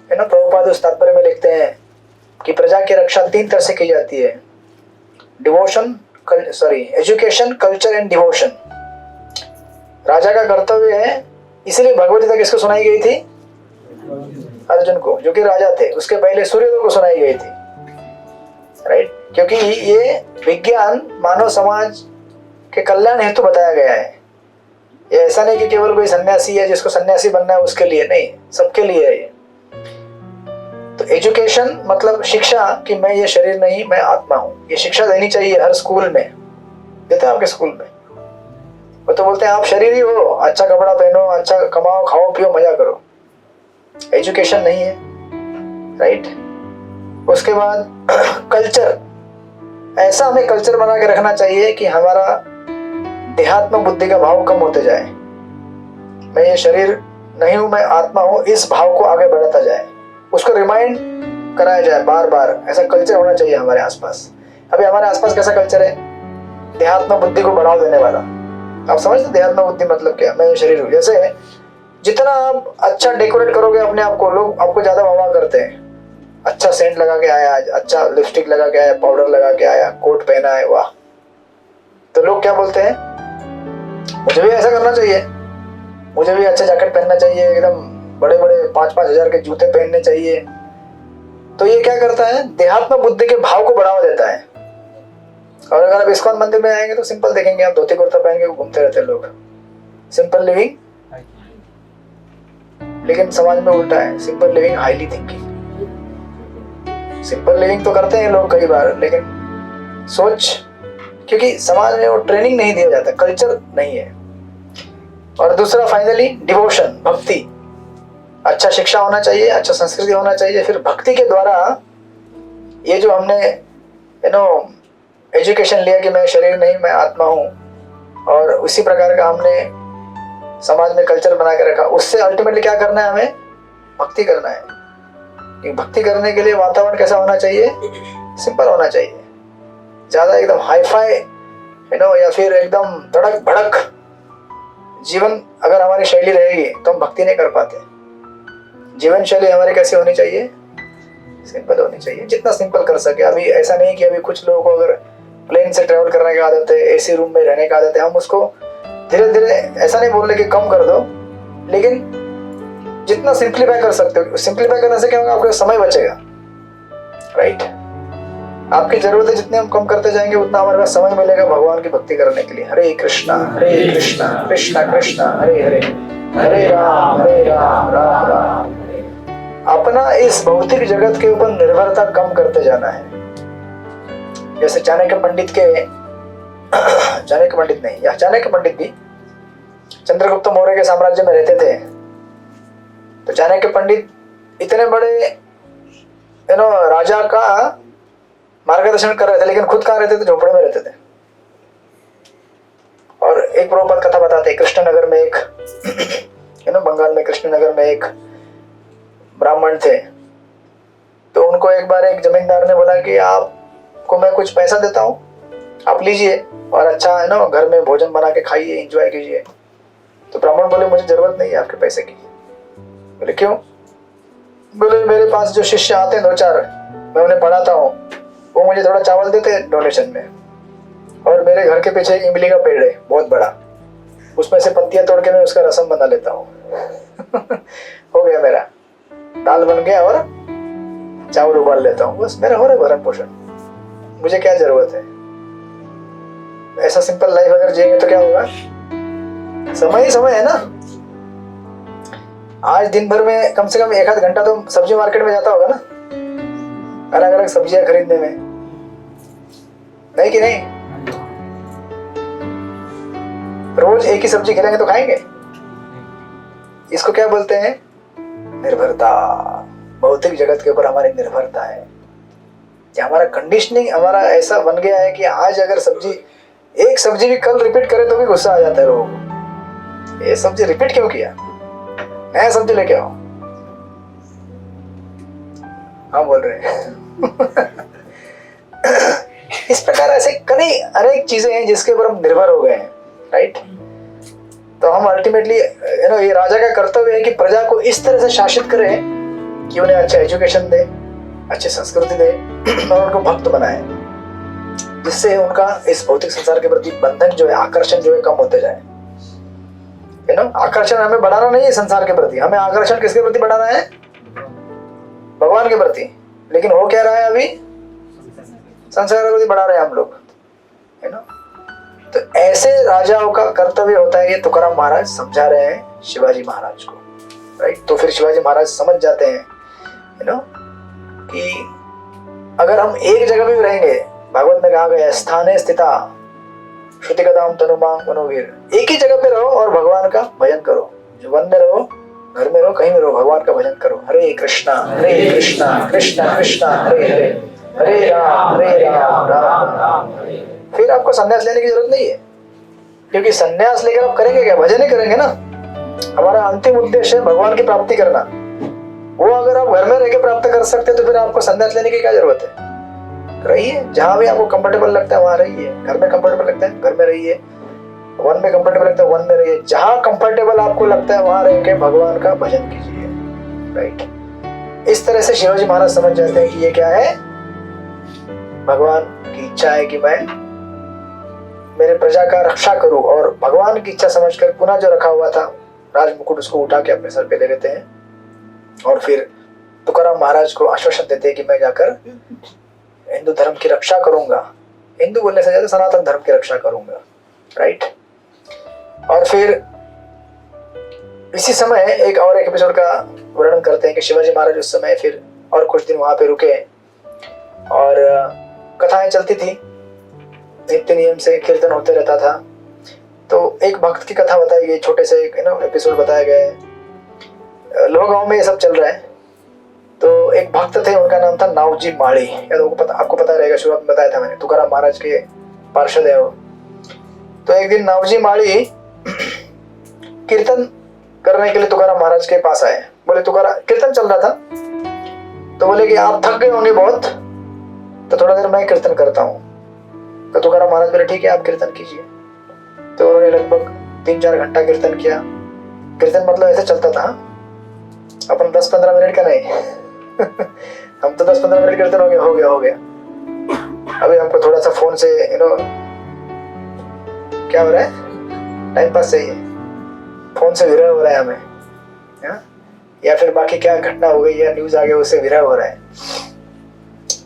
है ना। प्रभुपाद उस तात्पर्य में लिखते हैं कि प्रजा की रक्षा 3 तरह से की जाती है, एजुकेशन, कल्चर एंड डिवोशन। राजा का कर्तव्य है, इसीलिए भगवत गीता किसको सुनाई गई थी, अर्जुन को, जो कि राजा थे। उसके पहले सूर्यदेव को सुनाई गई थी, राइट, क्योंकि ये विज्ञान मानव समाज के कल्याण हेतु बताया गया है। ये ऐसा नहीं कि केवल कोई सन्यासी है जिसको सन्यासी बनना है उसके लिए, नहीं, सबके लिए है ये। तो एजुकेशन मतलब शिक्षा, कि मैं ये शरीर नहीं, मैं आत्मा हूं, ये शिक्षा देनी चाहिए हर स्कूल में। देते हैं आपके स्कूल में, वो तो बोलते हैं आप शरीर ही हो, अच्छा कपड़ा पहनो, अच्छा कमाओ, खाओ पियो, मजा करो। एजुकेशन नहीं है, राइट। उसके बाद कल्चर, ऐसा हमें कल्चर बना के रखना चाहिए कि हमारा देहात्म बुद्धि का भाव कम होते जाए। मैं ये शरीर नहीं हूं, मैं आत्मा हूं, इस भाव को आगे बढ़ाता जाए, उसको रिमाइंड कराया जाए बार बार। ऐसा कल्चर होना चाहिए हमारे आसपास। अभी हमारे आसपास कैसा कल्चर है, देहात्म बुद्धि को बढ़ावा देने वाला। आप समझते देहात्म बुद्धि मतलब क्या, मैं ये शरीर हूं। जैसे जितना आप अच्छा डेकोरेट करोगे अपने आप को, लोग आपको ज्यादा वाह करते हैं। अच्छा सेंट लगा के आया, अच्छा लिपस्टिक लगा के आया, पाउडर लगा के आया, कोट पहना है, वाह। तो लोग क्या बोलते हैं, मुझे भी ऐसा करना चाहिए, मुझे भी अच्छा जैकेट पहनना चाहिए, एकदम बड़े बड़े 5-5 हजार के जूते पहनने चाहिए। तो ये क्या करता है, देहात्म बुद्धि के भाव को बढ़ावा देता है। और अगर आप इस्कॉन मंदिर में आएंगे तो सिंपल देखेंगे, आप धोती कुर्ता पहन के घूमते रहते हैं लोग, सिंपल लिविंग। लेकिन समाज में उल्टा है, simple living highly thinking. Simple living तो करते हैं लोग कई बार, लेकिन सोच, क्योंकि समाज में वो ट्रेनिंग नहीं दिया जाता, कल्चर नहीं है। और दूसरा फाइनली डिवोशन, भक्ति। अच्छा शिक्षा होना चाहिए, अच्छा संस्कृति होना चाहिए, फिर भक्ति के द्वारा ये जो हमने एजुकेशन लिया कि मैं शरीर नहीं, मैं आत्मा हूं, और उसी प्रकार का हमने समाज में कल्चर बना के रखा, उससे अल्टीमेटली क्या करना है हमें, भक्ति करना है। कि भक्ति करने के लिए वातावरण कैसा होना चाहिए? सिंपल होना चाहिए। ज्यादा एकदम हाईफाई या फिर एकदम तड़क भड़क जीवन अगर हमारी शैली रहेगी तो हम भक्ति नहीं कर पाते। जीवन शैली हमारी कैसी होनी चाहिए? सिंपल होनी चाहिए, जितना सिंपल कर सके। अभी ऐसा नहीं कि अभी कुछ लोगों को अगर प्लेन से ट्रेवल करने की आदत है, एसी रूम में रहने की आदत है, हम उसको धीरे धीरे ऐसा नहीं बोल रहे कि कम कर दो, लेकिन जितना सिंप्लीफाई कर सकते हो। सिंप्लीफाई करने से क्या होगा? आपका समय बचेगा, राइट। आपकी जरूरतें जितनी हम कम करते जाएंगे उतना हमारे पास समय मिलेगा भगवान की भक्ति करने के लिए। हरे कृष्णा कृष्णा कृष्णा हरे हरे, हरे राम राम राम। अपना इस भौतिक जगत के ऊपर निर्भरता कम करते जाना है। जैसे चाणक्य पंडित भी चंद्रगुप्त मौर्य के साम्राज्य में रहते थे। तो चाणक्य पंडित इतने बड़े राजा का मार्गदर्शन कर रहे थे, लेकिन खुद कहाँ रहते थे? झोपड़े में रहते थे। और एक प्रभुपाद कथा बताते हैं, कृष्णनगर में एक बंगाल में कृष्णनगर में एक ब्राह्मण थे। तो उनको एक बार एक जमींदार ने बोला कि आपको मैं कुछ पैसा देता हूँ, आप लीजिए और अच्छा घर में भोजन बना के खाइए, एंजॉय कीजिए। तो ब्राह्मण बोले मुझे जरूरत नहीं है आपके पैसे की। बोले क्यों? बोले मेरे पास जो शिष्य आते हैं 2-4, मैं उन्हें पढ़ाता हूँ, वो मुझे थोड़ा चावल देते हैं डोनेशन में। और मेरे घर के पीछे इमली का पेड़ है बहुत बड़ा, उसमें से पत्तियां तोड़ के मैं उसका रसम बना लेता हूँ। हो गया, मेरा दाल बन गया और चावल उबाल लेता हूँ, बस मेरा हो रहा है भरण पोषण। मुझे क्या जरूरत है? ऐसा सिंपल लाइफ अगर जिएंगे तो क्या होगा? समय ही समय है ना। आज दिन भर में कम से कम 1-8 घंटा तो सब्जी मार्केट में जाता होगा ना, अलग अलग सब्जियां खरीदने में, नहीं कि नहीं? रोज एक ही सब्जी खिलाएंगे तो खाएंगे? इसको क्या बोलते हैं? निर्भरता। भौतिक जगत के ऊपर हमारी निर्भरता है। कि हमारा कंडीशनिंग हमारा ऐसा बन गया है कि आज अगर एक सब्जी भी कल रिपीट करे तो भी गुस्सा आ जाता है लोगों को। ये सब्जी रिपीट क्यों किया? नया सब्जी लेके आओ। हम बोल रहे हैं। इस प्रकार ऐसे कई अनेक चीजें हैं जिसके ऊपर हम निर्भर हो गए हैं, राइट। तो हम अल्टीमेटली ये राजा का कर्तव्य है कि प्रजा को इस तरह से शासित करे कि उन्हें अच्छा एजुकेशन दे, अच्छी संस्कृति दे और उनको भक्त बनाए, जिससे उनका इस भौतिक संसार के प्रति बंधन जो है, आकर्षण जो है कम होते जाए। आकर्षण हमें बढ़ाना नहीं है संसार के प्रति, हमें आकर्षण किसके प्रति बढ़ाना है? भगवान के प्रति। लेकिन हो क्या रहा है अभी? संसार के प्रति बढ़ा रहे हैं हम लोग, है ना। तो ऐसे राजाओं का कर्तव्य होता है, ये तुकाराम महाराज समझा रहे हैं शिवाजी महाराज को, राइट। तो फिर शिवाजी महाराज समझ जाते हैं कि अगर हम एक जगह भी रहेंगे, भागवत में कहा गया स्थाने स्थिता श्रुतिगताम तनुमां मनोवीर, एक ही जगह पे रहो और भगवान का भजन करो। जो वन में रहो, घर में रहो, कहीं में रहो, भगवान का भजन करो। हरे कृष्णा कृष्णा कृष्णा हरे हरे, हरे राम राम राम। फिर आपको संन्यास लेने की जरूरत नहीं है, क्योंकि संन्यास लेकर आप करेंगे क्या? भजन ही करेंगे ना। हमारा अंतिम उद्देश्य है भगवान की प्राप्ति करना। वो अगर आप घर में रह के प्राप्त कर सकते तो फिर आपको संन्यास लेने की क्या जरूरत है? रहिए जहां भी आपको कंफर्टेबल लगता है वहां रहिए। घर में कंफर्टेबल लगता है घर में रहिए, वन में कंफर्टेबल लगता है वन में रहिए। जहां कंफर्टेबल आपको लगता है वहां रह के भगवान का भजन कीजिए, राइट। इस तरह से शिवाजी महाराज समझ जाते हैं कि ये क्या है? भगवान की इच्छा है कि मैं मेरे प्रजा का रक्षा करूं, और भगवान की इच्छा समझकर पुनः जो रखा हुआ था राज मुकुट उसको उठा के अपने सर पे ले लेते हैं। और फिर तुकाराम महाराज को आश्वासन देते हैं कि मैं जाकर हिंदू धर्म की रक्षा करूंगा। हिंदू बोलने से ज्यादा सनातन धर्म की रक्षा करूंगा, राइट। और फिर इसी समय एक और एक एपिसोड का वर्णन करते हैं कि शिवाजी महाराज उस समय फिर और कुछ दिन वहां पे रुके और कथाएं चलती थी, नित्य नियम से कीर्तन होते रहता था। तो एक भक्त की कथा बताई गई, छोटे से एक एपिसोड बताया गया है। लोहगांव में ये सब चल रहा है। तो एक भक्त थे, उनका नाम था नावजी माड़ी, या तो आपको पता रहेगा, शुरुआत में बताया था मैंने, तुकाराम महाराज के पार्षद है वो। तो एक दिन नावजी माड़ी कीर्तन करने के लिए तुकाराम महाराज के पास आए बोले तुकाराम, कीर्तन चल रहा था तो बोले कि आप थक गए होंगे बहुत, तो थोड़ा देर मैं कीर्तन करता हूँ। तो तुकाराम महाराज बोले ठीक है आप कीर्तन कीजिए। तो उन्होंने लगभग 3-4 घंटा कीर्तन किया। कीर्तन मतलब ऐसे चलता था, अपन 10-15 मिनट का नहीं हम तो 10-15 मिनट कीर्तन हो गया। अभी हमको थोड़ा सा फोन से क्या हो रहा है, टाइम पास चाहिए, फोन से विरह हो रहा है हमें, या फिर बाकी क्या घटना हो गई या न्यूज आ गया उससे विरह हो रहा है।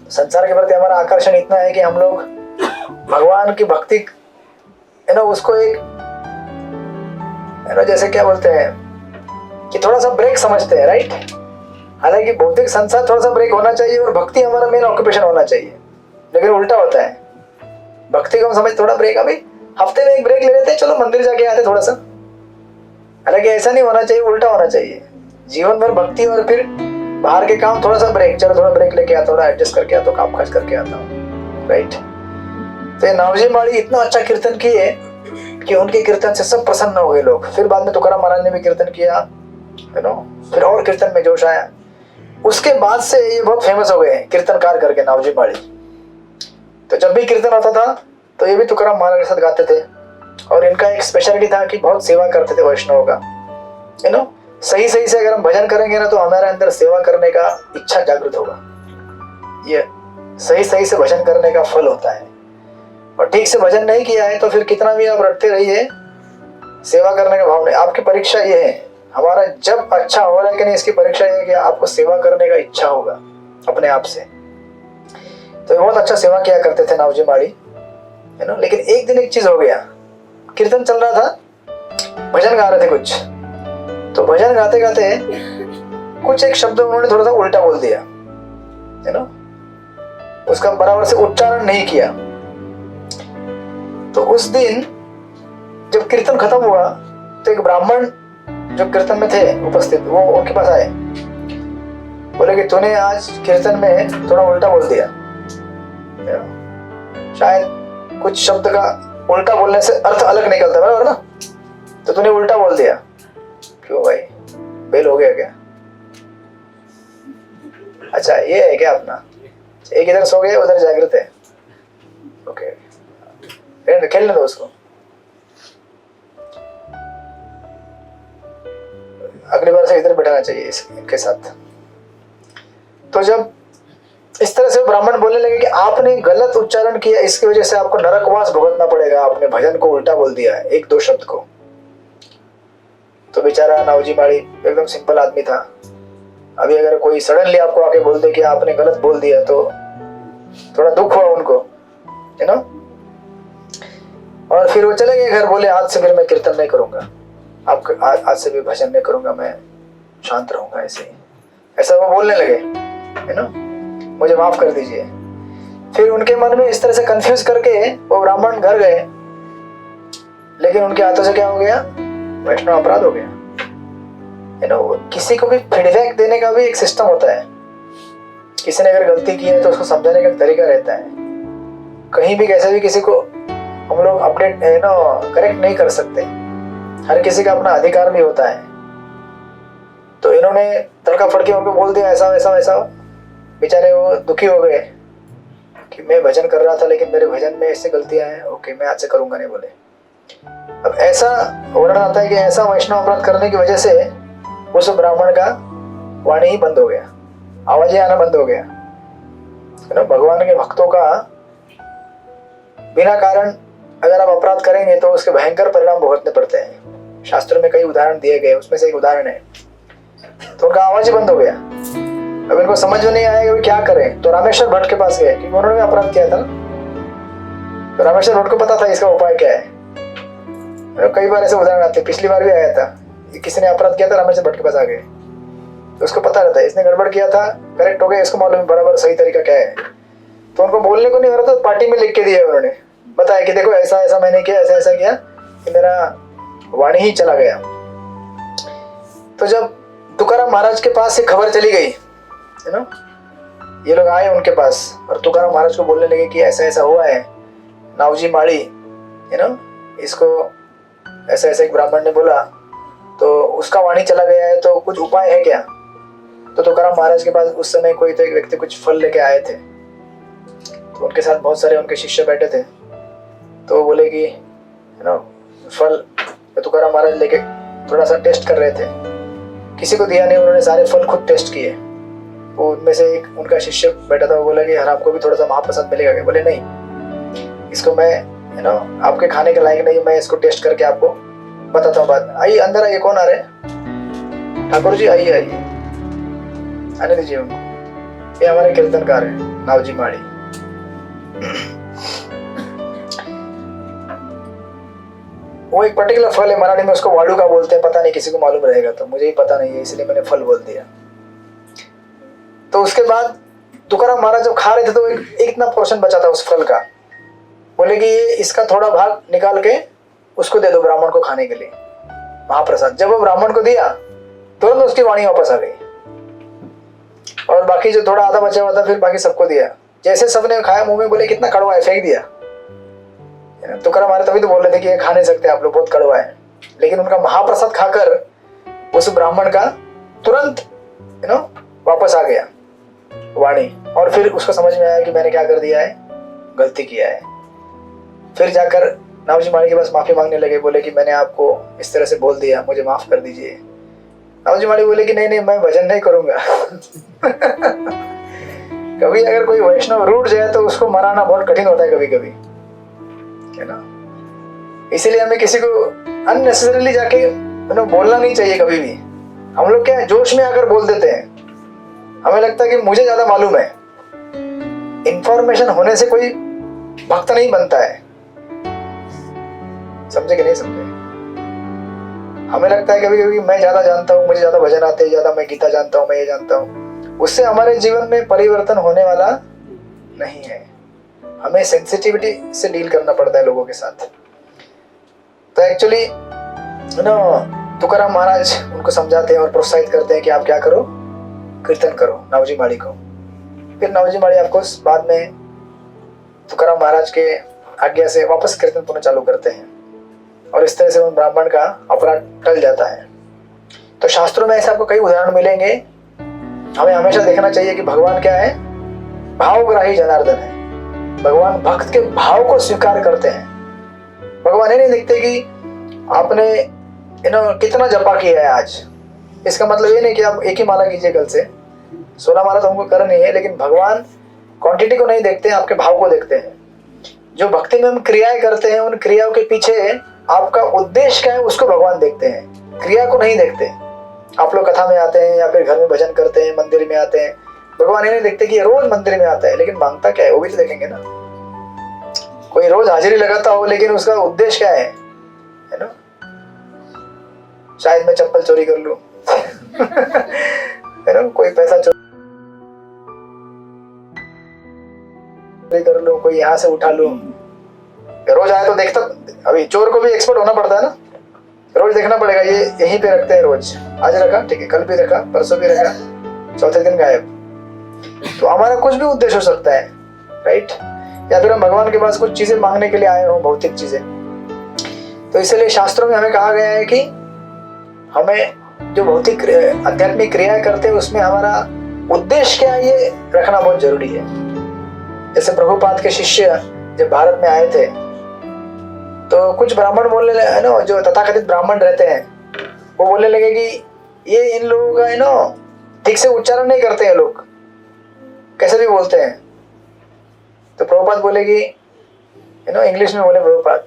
संसार के प्रति हमारा आकर्षण इतना है कि हम लोग भगवान की भक्ति उसको एक जैसे क्या बोलते हैं कि थोड़ा सा ब्रेक समझते हैं, राइट। हालांकि भौतिक संसार थोड़ा सा ब्रेक होना चाहिए और भक्ति हमारा मेन ऑक्यूपेशन होना चाहिए, लेकिन उल्टा होता है। भक्ति को हम समझ थोड़ा ब्रेक, अभी हफ्ते में एक ब्रेक ले लेते हैं, चलो मंदिर जाके आते थोड़ा सा। हालांकि ऐसा नहीं होना चाहिए, उल्टा होना चाहिए। जीवन भर भक्ति और फिर बाहर के काम, थोड़ा सा ब्रेक, चलो थोड़ा ब्रेक लेके आता, थोड़ा एडजस्ट करके आता, काम काज करके आता हूँ, राइट। तो नावजी माड़ी इतना अच्छा कीर्तन किए कि उनके कीर्तन से सब प्रसन्न हो गए लोग। फिर बाद में तुकाराम महाराज ने भी कीर्तन किया, फिर और कीर्तन में जोश आया। उसके बाद से ये बहुत फेमस हो गए कीर्तनकार करके, नावजी माड़ी। तो जब भी कीर्तन होता था तो ये भी तुकाराम महाराज के साथ गाते थे। और इनका एक स्पेशलिटी था कि बहुत सेवा करते थे वैष्णव का, सही से अगर हम भजन करेंगे ना तो हमारे अंदर सेवा करने का इच्छा जागृत होगा। ये सही से भजन करने का फल होता है। और ठीक से भजन नहीं किया है तो फिर कितना भी आप रटते रहिए, सेवा करने का भाव नहीं। आपकी परीक्षा ये है, हमारा जब अच्छा हो रहा है कि नहीं, इसकी परीक्षा ये है कि आपको सेवा करने का इच्छा होगा अपने आप से। तो बहुत अच्छा सेवा किया करते थे नावजी माड़ी, लेकिन एक दिन एक चीज हो गया, कीर्तन चल रहा था, भजन गा रहे थे कुछ, तो भजन गाते गाते कुछ एक शब्द उन्होंने थोड़ा सा उल्टा बोल दिया, उसका बराबर से उच्चारण नहीं किया। तो उस दिन जब कीर्तन खत्म हुआ तो एक ब्राह्मण जो कीर्तन में थे उपस्थित, वो उनके पास आए, बोले कि तूने आज कीर्तन में थोड़ा उल्टा बोल दिया, शायद कुछ शब्द का उल्टा बोलने से अर्थ अलग निकलता है, बराबर ना, तो तूने उल्टा बोल दिया। क्यों भाई, बेल हो गया क्या? अच्छा ये है क्या अपना, एक इधर सो गया उधर जागृत है, ओके खेलने दो उसको, अगली बार से इधर बैठाना चाहिए इनके साथ। तो जब इस तरह से ब्राह्मण बोलने लगे कि आपने गलत उच्चारण किया, इसकी वजह से आपको नरकवास भुगतना पड़ेगा, आपने भजन को उल्टा बोल दिया है, 1-2 शब्द को। तो बेचारा नावजी माड़ी एकदम सिंपल आदमी था। अभी अगर कोई सडनली आपको आके बोल दे कि आपने गलत बोल दिया तो थोड़ा दुख हुआ उनको, और फिर वो चले गए घर। बोले आज से फिर मैं कीर्तन नहीं करूंगा, आज से भी भजन नहीं करूंगा, मैं शांत रहूंगा ऐसा वो बोलने लगे, मुझे माफ कर दीजिए। फिर उनके मन में इस तरह से कंफ्यूज करके वो ब्राह्मण घर गए, लेकिन उनके हाथों से क्या हो गया, वैष्णव अपराध हो गया। किसी को भी फीडबैक देने का भी एक सिस्टम होता है। किसी ने अगर गलती की है तो उसको समझाने का एक तरीका रहता है। कहीं भी कैसे भी किसी को हम लोग अपडेट करेक्ट नहीं कर सकते, हर किसी का अपना अधिकार भी होता है। तो इन्होंने तड़का फड़के उनको बोल दिया ऐसा वैसा वैसा। बेचारे वो दुखी हो गए कि मैं भजन कर रहा था लेकिन मेरे भजन में ऐसे गलतियां हैं, ओके मैं आज से करूंगा नहीं बोले। अब ऐसा वर्णन आता है कि ऐसा वैष्णव अपराध करने की वजह से उस ब्राह्मण का वाणी ही बंद हो गया, आवाज आना बंद हो गया। भगवान के भक्तों का बिना कारण अगर आप अपराध करेंगे तो उसके भयंकर परिणाम भुगतने पड़ते हैं। शास्त्रों में कई उदाहरण दिए गए, उसमें से एक उदाहरण है। तो उनका आवाज ही बंद हो गया। अब इनको समझ में नहीं आया कि क्या करें, तो रामेश्वर भट्ट के पास गए, क्योंकि उन्होंने भी अपराध किया था। तो रामेश्वर भट्ट को पता था इसका उपाय क्या है। कई बार ऐसे उदाहरण आते, पिछली बार भी आया था, किसी ने अपराध किया था, रामेश्वर भट्ट के पास आ गए। तो उसको पता रहता है इसने गड़बड़ किया था, करेक्ट हो गया, इसको मालूम बराबर सही तरीका क्या है। तो उनको बोलने को नहीं हो रहा था, पार्टी में लिख के दिया उन्होंने, बताया कि देखो ऐसा ऐसा मैंने किया, ऐसा ऐसा किया कि मेरा वाणी ही चला गया। तो जब तुकाराम महाराज के पास से खबर चली गई, ये लोग आए उनके पास और तुकाराम महाराज को बोलने लगे कि ऐसा ऐसा हुआ है, नावजी माड़ी इसको ऐसा ऐसा एक ब्राह्मण ने बोला। तो उसका वाणी चला गया है, तो कुछ उपाय है क्या? तो तुकाराम महाराज के पास उस समय कोई तो एक व्यक्ति कुछ फल लेके आए थे, तो उनके साथ बहुत सारे उनके शिष्य बैठे थे। तो वो बोले कि फल तुकाराम महाराज लेके थोड़ा सा टेस्ट कर रहे थे, किसी को दिया नहीं, उन्होंने सारे फल खुद टेस्ट किए। वो उनमें से एक उनका शिष्य बैठा था, वो बोला कि यार आपको भी थोड़ा सा महाप्रसाद मिलेगा क्या? बोले नहीं, इसको मैं आपके खाने के लायक नहीं, मैं इसको टेस्ट करके आपको बताता हूँ बात। आइए अंदर आइए। कौन आ रहे? ठाकुर जी आइए आइए, आने दीजिए उनको। ये हमारे कीर्तनकार है नावजी माड़ी। वो एक पर्टिकुलर फल है, मराठी में उसको वाड़ू का बोलते हैं, पता नहीं किसी को मालूम रहेगा, तो मुझे ही पता नहीं है इसलिए मैंने फल बोल दिया। तो उसके बाद तुकाराम महाराज जब खा रहे थे तो एक इतना पोर्शन बचा था उस फल का। बोले कि ये इसका थोड़ा भाग निकाल के उसको दे दो ब्राह्मण को खाने के लिए, महाप्रसाद। जब वो ब्राह्मण को दिया तुरंत उसकी वाणी वापस आ गई, और बाकी जो थोड़ा आधा बचा हुआ था फिर बाकी सबको दिया। जैसे सबने खाया मुंह में, बोले कितना कड़वा है, फेंक दिया। तुकाराम महाराज तभी तो बोल रहे थे कि ये खा नहीं सकते आप लोग, बहुत कड़वा है। लेकिन उनका महाप्रसाद खाकर उस ब्राह्मण का तुरंत वापस आ गया वाणी, और फिर उसको समझ में आया कि मैंने क्या कर दिया है, गलती किया है। फिर जाकर नावजी माड़ी के पास माफी मांगने लगे, बोले कि मैंने आपको इस तरह से बोल दिया, मुझे माफ कर दीजिए। नावजी माड़ी बोले कि नहीं नहीं, मैं भजन नहीं करूंगा। कभी अगर कोई वैष्णव रूठ जाए तो उसको मनाना बहुत कठिन होता है कभी कभी, है ना। इसीलिए हमें किसी को अननेसेसरीली जाके बोलना नहीं चाहिए कभी भी। हम लोग क्या है, जोश में आकर बोल देते हैं, हमें लगता है कि मुझे ज्यादा मालूम है। इंफॉर्मेशन होने से कोई भक्त नहीं बनता है, समझे कि नहीं समझे? हमें लगता है कभी कभी मैं ज्यादा जानता हूँ, मुझे ज्यादा भजन आते हैं, ज्यादा मैं गीता जानता हूँ, मैं ये जानता हूँ। उससे हमारे जीवन में परिवर्तन होने वाला नहीं है। हमें सेंसिटिविटी से डील करना पड़ता है लोगों के साथ। तो एक्चुअली तुकाराम महाराज उनको समझाते हैं और प्रोत्साहित करते हैं कि आप क्या करो, कीर्तन करो नावजी माड़ी को। फिर नावजी माड़ी आपको बाद में तुकाराम महाराज के आज्ञा से वापस कीर्तन पुनः चालू करते हैं, और इस तरह से उन ब्राह्मण का अपराध टल जाता है। तो शास्त्रों में ऐसे आपको कई उदाहरण मिलेंगे। हमें हमेशा देखना चाहिए कि भगवान क्या है, भावग्राही जनार्दन है। भगवान भक्त के भाव को स्वीकार करते हैं। भगवान ये नहीं देखते कि आपने कितना जपा किया है आज। इसका मतलब ये नहीं कि आप एक ही माला कीजिए कल से, 16 माला तो हमको करनी है, लेकिन भगवान क्वांटिटी को नहीं देखते हैं, आपके भाव को देखते हैं। जो भक्ति में हम क्रियाएं करते हैं, उन क्रियाओं के पीछे आपका उद्देश्य क्या है उसको भगवान देखते हैं, क्रिया को नहीं देखते। आप लोग कथा में आते हैं या फिर घर में भजन करते हैं, मंदिर में आते हैं, भगवान ये नहीं देखते कि ये रोज मंदिर में आता है लेकिन मांगता क्या है, वो भी तो देखेंगे ना। कोई रोज हाजिरी लगाता हो लेकिन उसका उद्देश्य क्या है ना। शायद मैं चप्पल चोरी कर लूं, है ना, कोई पैसा चोरी कर लूं, कोई यहाँ से उठा लूं। रोज आए तो देखता, अभी चोर को भी एक्सपर्ट होना पड़ता है ना, रोज देखना पड़ेगा ये यहीं पे रखते हैं, रोज आज रखा ठीक है, कल भी रखा, परसों भी रखा, चौथे दिन गायब। तो हमारा कुछ भी उद्देश्य हो सकता है, राइट। या फिर हम भगवान के पास कुछ चीजें मांगने के लिए आए हो, भौतिक चीजें। तो इसलिए शास्त्रों में हमें कहा गया है कि हमें जो भौतिक आध्यात्मिक क्रियाएं करते हैं उसमें हमारा उद्देश्य क्या है ये रखना बहुत जरूरी है। जैसे प्रभुपाद के शिष्य जब भारत में आए थे तो कुछ ब्राह्मण बोलने लगे ना, जो तथाकथित ब्राह्मण रहते हैं, वो बोलने लगे कि ये इन लोगों का ठीक से उच्चारण नहीं करते हैं, लोग कैसे भी बोलते हैं। तो प्रभुपाद बोले कि इंग्लिश में बोले प्रभुपाद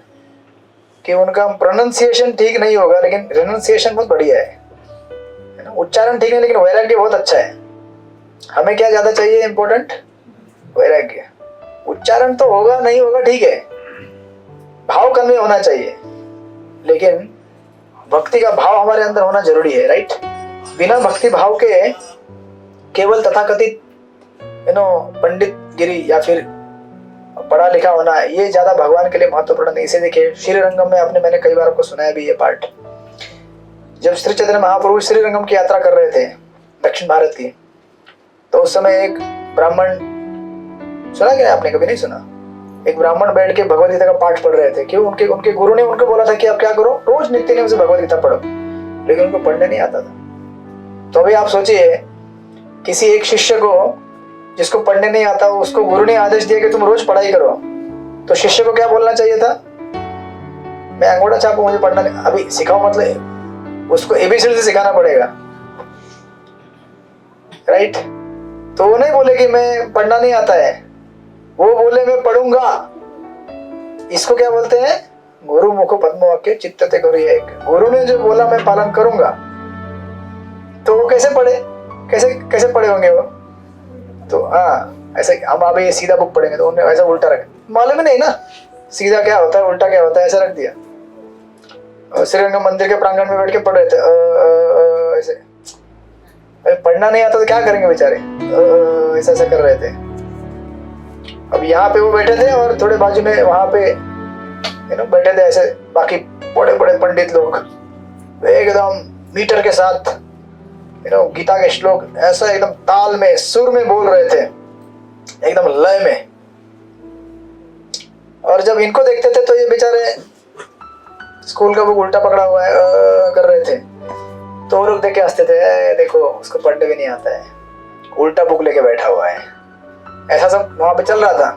कि उनका प्रोनाउंसिएशन ठीक नहीं होगा लेकिन रिनाउंसिएशन बहुत बढ़िया है ना। उच्चारण ठीक है लेकिन वैराग्य बहुत अच्छा है। हमें क्या ज्यादा चाहिए, इंपॉर्टेंट वैराग्य। उच्चारण तो होगा नहीं होगा ठीक है, भाव कन्वे होना चाहिए, लेकिन भक्ति का भाव हमारे अंदर होना जरूरी है, राइट। बिना भक्ति भाव के केवल तथाकथित पंडित गिरी या फिर पढ़ा लिखा होना, ये ज्यादा भगवान के लिए महत्वपूर्ण नहीं। इसे देखिए श्रीरंगम में मैंने कई बार आपको सुनाया भी ये पार्ट। जब श्री चैतन्य महाप्रभु श्रीरंगम की यात्रा कर रहे थे दक्षिण भारत की, तो उस समय एक ब्राह्मण, सुना क्या आपने, कभी नहीं सुना? एक ब्राह्मण बैठ के भगवद गीता का पाठ पढ़ रहे थे। क्यों? उनके गुरु ने उनको बोला था कि आप क्या करो, रोज नित्य नियम से भगवद गीता पढ़ो। लेकिन उनको पढ़ने नहीं आता था। तो अभी आप सोचिए, किसी एक शिष्य को जिसको पढ़ने नहीं आता, उसको गुरु ने आदेश दिया कि तुम रोज पढ़ाई करो, तो शिष्य को क्या बोलना चाहिए था? मैं अंगूठा छापू, मुझे पढ़ना नहीं। अभी सिखाओ मतलब उसको एबीसीडी से सिखाना पड़ेगा, राइट? तो वो नहीं बोले कि मैं पढ़ना नहीं आता है, वो बोले मैं पढ़ूंगा। इसको क्या बोलते हैं? गुरु मुखो पद्म वाक्य चित्तते गुरु एक। गुरु ने जो बोला मैं पालन करूंगा। तो वो कैसे पढ़े, कैसे कैसे पढ़े होंगे वो? तो हाँ, ऐसे हम अभी ये सीधा बुक पढ़ेंगे तो उन्होंने ऐसा उल्टा रखा, मालूम ही नहीं ना सीधा क्या होता है उल्टा क्या होता है, ऐसा रख दिया। और श्रीरंग मंदिर के प्रांगण में बैठ के पढ़ रहे थे ऐसे। पढ़ना नहीं आता तो क्या करेंगे बेचारे, ऐसा ऐसा कर रहे थे। अब यहाँ पे वो बैठे थे और थोड़े बाजू में वहां पे बैठे थे ऐसे बाकी बड़े बड़े पंडित लोग, एकदम मीटर के साथ गीता के श्लोक ऐसा एकदम ताल में सुर में बोल रहे थे, एकदम लय में। और जब इनको देखते थे तो ये बेचारे स्कूल का बुक उल्टा पकड़ा हुआ है कर रहे थे, तो वो लोग देख के हंसते थे, देखो उसको पढ़ने भी नहीं आता है, उल्टा बुक लेके बैठा हुआ है। ऐसा सब वहां पे चल रहा था।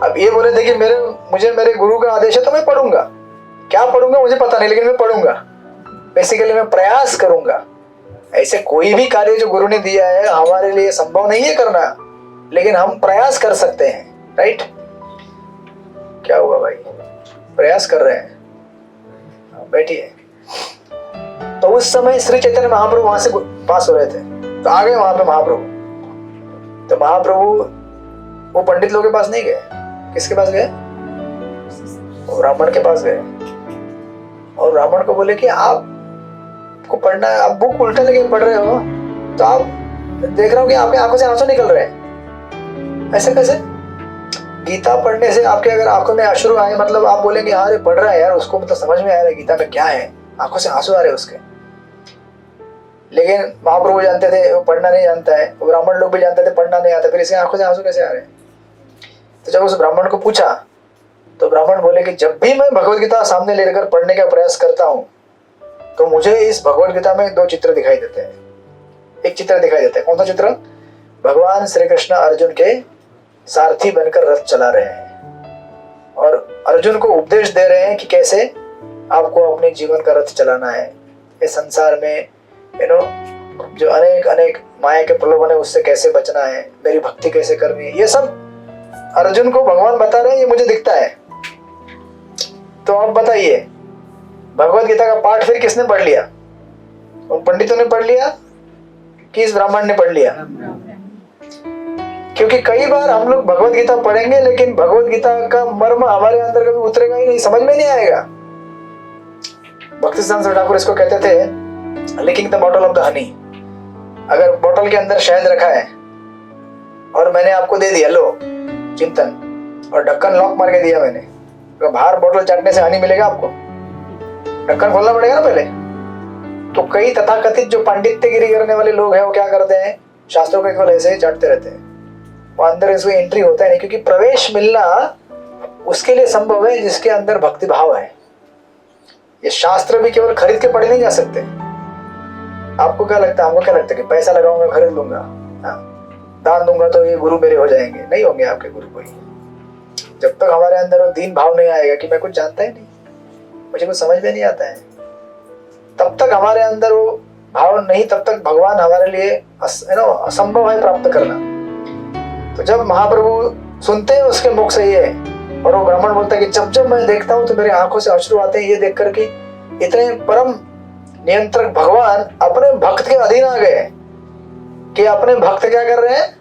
अब ये बोले थे कि मुझे मेरे गुरु का आदेश है तो मैं पढ़ूंगा। क्या पढ़ूंगा मुझे पता नहीं, लेकिन मैं पढ़ूंगा। बेसिकली मैं प्रयास करूंगा। ऐसे कोई भी कार्य जो गुरु ने दिया है हमारे लिए संभव नहीं है करना, लेकिन हम प्रयास कर सकते हैं, राइट? क्या हुआ भाई, प्रयास कर रहे हैं, बैठिए। तो उस समय श्री चैतन्य महाप्रभु वहां से पास हो रहे थे, तो आ गए वहां पे महाप्रभु। तो महाप्रभु वो पंडित लोगों के पास नहीं गए, किसके पास गए? वो ब्राह्मण के पास गए और ब्राह्मण को बोले कि आपको पढ़ना है, आप बुक उल्टा लेके पढ़ रहे हो, तो आप देख रहे हो कि आपके आंखों से आंसू निकल रहे हैं। ऐसे कैसे? गीता पढ़ने से आपके अगर आंखों में अश्रु आए, मतलब आप बोलेंगे अरे पढ़ रहा है यार, उसको मतलब समझ में आ रहा है गीता में क्या है, आंखों से आंसू आ रहे उसके। लेकिन महाप्रभु जानते थे वो पढ़ना नहीं जानता है, ब्राह्मण लोग भी जानते थे पढ़ना नहीं आता, फिर इसके आंखों से आंसू कैसे आ रहे हैं? तो जब उस ब्राह्मण को पूछा तो ब्राह्मण बोले कि जब भी मैं भगवत गीता सामने लेकर पढ़ने का प्रयास करता हूं तो मुझे इस भगवत गीता में दो चित्र दिखाई देते हैं। एक चित्र दिखाई देता है, कौन सा चित्र? भगवान श्री कृष्ण अर्जुन के सारथी बनकर रथ चला रहे हैं और अर्जुन को उपदेश दे रहे हैं कि कैसे आपको अपने जीवन का रथ चलाना है, इस संसार में जो अनेक अनेक माया के प्रलोभन है उससे कैसे बचना है, मेरी भक्ति कैसे करनी है, ये सब अर्जुन को भगवान बता रहे हैं, ये मुझे दिखता है। तो अब बताइए, भगवत गीता का पाठ फिर किसने पढ़ लिया? उन पंडितों ने पढ़ लिया कि इस ब्राह्मण ने पढ़ लिया? क्योंकि कई बार हम लोग भगवत गीता पढ़ेंगे लेकिन भगवत गीता का मर्म हमारे अंदर कभी उतरेगा ही नहीं, समझ में नहीं आएगा। भक्ति सिद्धांत ठाकुर इसको कहते थे licking the bottle of the honey. अगर बोतल के अंदर शहद रखा है और मैंने आपको दे दिया लो चिंतन, और ढक्कन लॉक मार के दिया मैंने, तो बाहर बोतल चाटने से हनी मिलेगा आपको? ढक्कन खोलना पड़ेगा ना पहले। तो कई तथाकथित जो पांडित्यगिरी करने वाले लोग हैं वो क्या करते हैं, शास्त्रों को केवल ऐसे ही चाटते रहते हैं, वो अंदर इसको एंट्री होता है नहीं, क्योंकि प्रवेश मिलना उसके लिए संभव है जिसके अंदर भक्ति भाव है। ये शास्त्र भी केवल खरीद के पढ़े नहीं जा सकते। आपको क्या लगता है, हमको क्या लगता है कि पैसा लगाऊंगा खरीद लूंगा, दान दूंगा तो ये गुरु मेरे हो जाएंगे? नहीं होंगे आपके गुरु कोई, जब तक हमारे अंदर वो दीन भाव नहीं आएगा कि मैं कुछ जानता ही नहीं, मुझे कुछ समझ में नहीं आता है, तब तक हमारे अंदर वो भाव नहीं, तब तक भगवान हमारे लिए असंभव है प्राप्त करना। तो जब महाप्रभु सुनते हैं उसके मुख से ये, और वो ब्राह्मण बोलता है कि जब जब मैं देखता हूँ तो मेरे आंखों से अश्रु आते हैं, ये देख करके इतने परम नियंत्रक भगवान अपने भक्त के अधीन आ गए कि अपने भक्त क्या कर रहे हैं,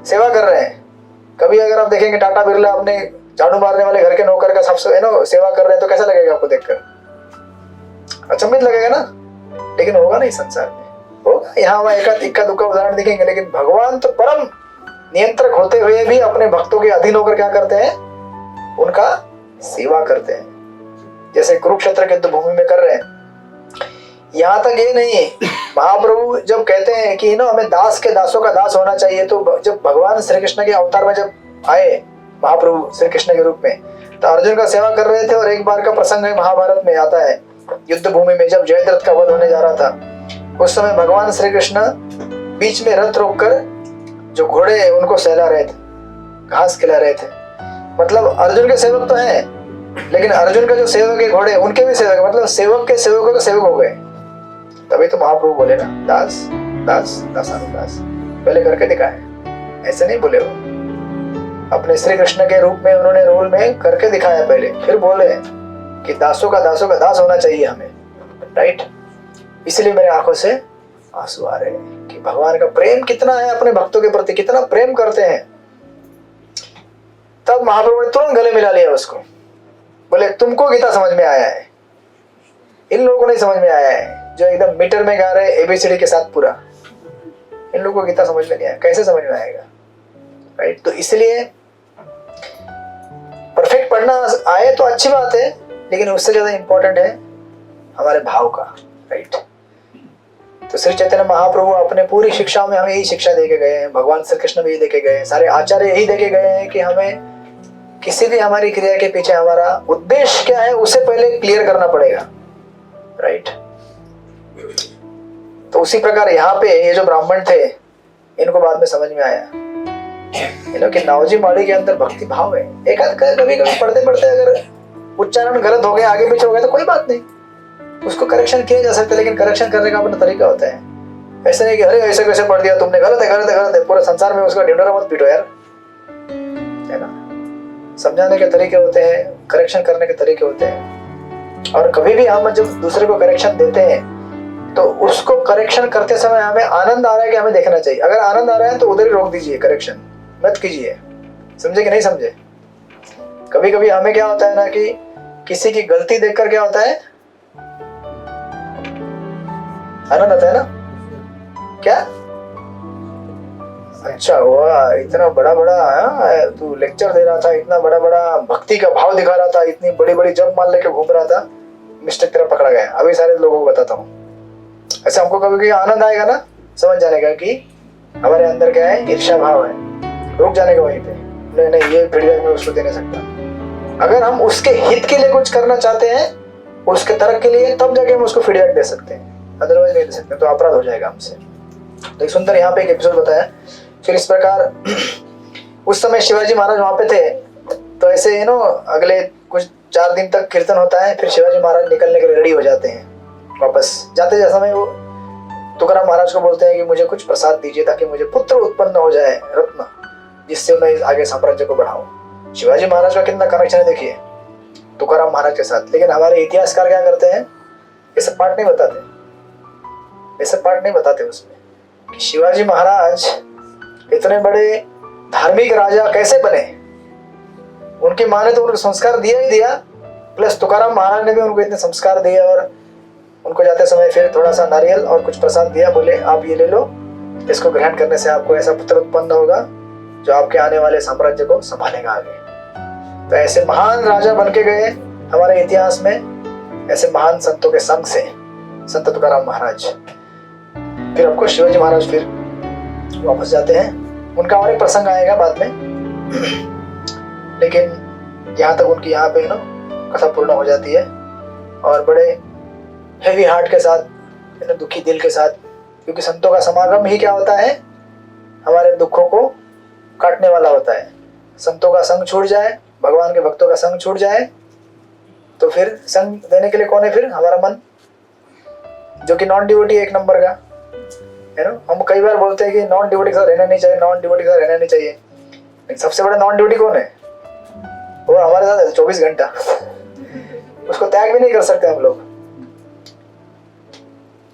सेवा कर रहे हैं। कभी अगर आप देखेंगे टाटा बिरला अपने झाड़ू मारने वाले घर के नौकर का सबसे सेवा कर रहे हैं तो कैसा लगेगा आपको देखकर? अचंभित लगेगा ना, लेकिन होगा नहीं संसार में, होगा यहाँ वहाँ एक इक्का दुक्का उदाहरण दिखेंगे, लेकिन भगवान तो परम नियंत्रक होते हुए भी अपने भक्तों के अधीन होकर क्या करते हैं, उनका सेवा करते हैं, जैसे कुरुक्षेत्र के युद्ध भूमि में कर रहे हैं। यहाँ तक ये नहीं, महाप्रभु जब कहते हैं कि हमें दास के दासों का दास होना चाहिए, तो जब भगवान श्री कृष्ण के अवतार में जब आए महाप्रभु श्री कृष्ण के रूप में, तो अर्जुन का सेवा कर रहे थे। और एक बार का प्रसंग है, महाभारत में आता है युद्ध भूमि में जब जयद्रथ का वध होने जा रहा था, उस समय भगवान श्री कृष्ण बीच में रथ रोककर जो घोड़े हैं उनको सहला रहे थे, घास खिला रहे थे। मतलब अर्जुन के सेवक तो हैं, लेकिन अर्जुन का जो सेवक है घोड़े, उनके भी सेवक, मतलब सेवक के सेवकों के सेवक हो गए। तभी तो महाप्रभु बोले ना, दास दास दासानुदास, पहले करके दिखाए, ऐसे नहीं बोले वो। अपने श्री कृष्ण के रूप में उन्होंने रोल में करके दिखाया पहले, फिर बोले कि दासों का दास होना चाहिए हमें, राइट। इसलिए मेरे आंखों से आंसू आ रहे हैं कि भगवान का प्रेम कितना है अपने भक्तों के प्रति, कितना प्रेम करते हैं। तब महाप्रभु ने तुरंत गले मिला लिया उसको, बोले तुमको गीता समझ में आया है, इन लोगों को नहीं समझ में आया है, जो एकदम मीटर में गा रहे एबीसीडी के साथ पूरा, इन लोगों को गीता समझ में नहीं आया, कैसे समझ में आएगा, राइट। तो इसलिए परफेक्ट पढ़ना आए तो अच्छी बात है, लेकिन उससे ज्यादा इंपॉर्टेंट है हमारे भाव का, राइट। तो श्री चैतन्य महाप्रभु अपने पूरी शिक्षाओं में हमें यही शिक्षा देके गए हैं, भगवान श्री कृष्ण भी यही देके गए हैं, सारे आचार्य यही देके गए हैं कि हमें किसी भी हमारी क्रिया के पीछे हमारा उद्देश्य क्या है उसे पहले क्लियर करना पड़ेगा, राइट। तो उसी प्रकार यहाँ पे ये जो ब्राह्मण थे, इनको बाद में समझ में आया कि नावजी माड़ी के अंदर भक्ति भाव है। एक आध कभी कभी पढ़ते पढ़ते अगर उच्चारण गलत हो गया, आगे पीछे हो गया, तो कोई बात नहीं, उसको करेक्शन किया जा सकता है, लेकिन करेक्शन करने का अपना तरीका होता है। ऐसे नहीं कि अरे ऐसे कैसे पढ़ दिया तुमने, गलत है गलत है गलत है, पूरे संसार में उसका ढिंढोरा मत पीटो यार, है ना। समझाने के तरीके होते हैं, करेक्शन करने के तरीके होते हैं। और कभी भी हम जब दूसरे को करेक्शन देते हैं तो उसको करेक्शन करते समय हमें आनंद आ रहा है कि हमें देखना चाहिए। अगर आनंद आ रहा है तो उधर ही रोक दीजिए, करेक्शन मत कीजिए। समझे कि नहीं समझे? कभी कभी हमें क्या होता है ना कि किसी की गलती देखकर क्या होता है, आनंद आता है ना, क्या अच्छा हुआ, इतना बड़ा बड़ा तू लेक्चर दे रहा था, इतना बड़ा बड़ा भक्ति का भाव दिखा रहा था, इतनी बड़ी बड़ी जप मान लेके घूम रहा था, मिस्टेक तेरा पकड़ा गया। अभी सारे लोगों को बताता हूँ। ऐसे हमको कभी कभी आनंद आएगा ना समझ जाने का कि हमारे अंदर क्या है, ईर्ष्या भाव है, रुक जाने का वहीं पे, नहीं नहीं ये फीडबैक मैं उसको दे नहीं सकता। अगर हम उसके हित के लिए कुछ करना चाहते हैं, उसके तर्क के लिए, तब जाके हम उसको फीडबैक दे सकते हैं, अदरवाइज नहीं दे सकते, तो अपराध हो जाएगा हमसे। तो एक सुंदर यहाँ पे एक एपिसोड बताया। फिर इस प्रकार उस समय शिवाजी महाराज वहां पे थे, तो ऐसे अगले कुछ 4 दिन तक कीर्तन होता है। फिर शिवाजी महाराज निकलने के लिए रेडी हो जाते हैं। वापस जाते समय वो तुकाराम महाराज को बोलते हैं कि मुझे कुछ प्रसाद दीजिए ताकि मुझे पुत्र उत्पन्न हो जाए, रत्न, जिससे मैं आगे साम्राज्य को बढ़ाऊं। शिवाजी महाराज का कितना कनेक्शन है देखिए तुकाराम महाराज के साथ। लेकिन हमारे इतिहासकार क्या करते हैं, ये सब पार्ट नहीं बताते, ये सब पार्ट नहीं बताते उसमें कि शिवाजी महाराज इतने बड़े धार्मिक राजा कैसे बने। उनकी माँ ने तो उनको संस्कार दिया ही दिया, प्लस तुकाराम महाराज ने भी उनको इतने संस्कार दिए, और उनको जाते समय फिर थोड़ा सा नारियल और कुछ प्रसाद दिया, बोले आप ये ले लो, इसको ग्रहण करने से आपको ऐसा पुत्र उत्पन्न होगा जो आपके आने वाले साम्राज्य को संभालेगा आगे। तो ऐसे महान राजा बन के गए हमारे इतिहास में, ऐसे महान संतों के संग से, संत तुकाराम महाराज। फिर आपको शिवाजी महाराज फिर वापस जाते हैं, उनका और एक प्रसंग आएगा बाद में, लेकिन यहाँ तक उनकी यहाँ पे कथा पूर्ण हो जाती है। और बड़े हेवी हार्ट के साथ, दुखी दिल के साथ, क्योंकि संतों का समागम ही क्या होता है, हमारे दुखों को काटने वाला होता है। संतों का संग छूट जाए, भगवान के भक्तों का संग छूट जाए, तो फिर संग देने के लिए कौन है, फिर हमारा मन, जो कि नॉन डिवोटी एक नंबर का है ना। हम कई बार बोलते हैं कि नॉन डिवोटी के साथ रहना नहीं चाहिए, नॉन डिवोटी के साथ रहना नहीं चाहिए, लेकिन सबसे बड़ा नॉन डिवोटी कौन है, वो हमारे साथ है 24 घंटा। उसको त्याग भी नहीं कर सकते हम लोग।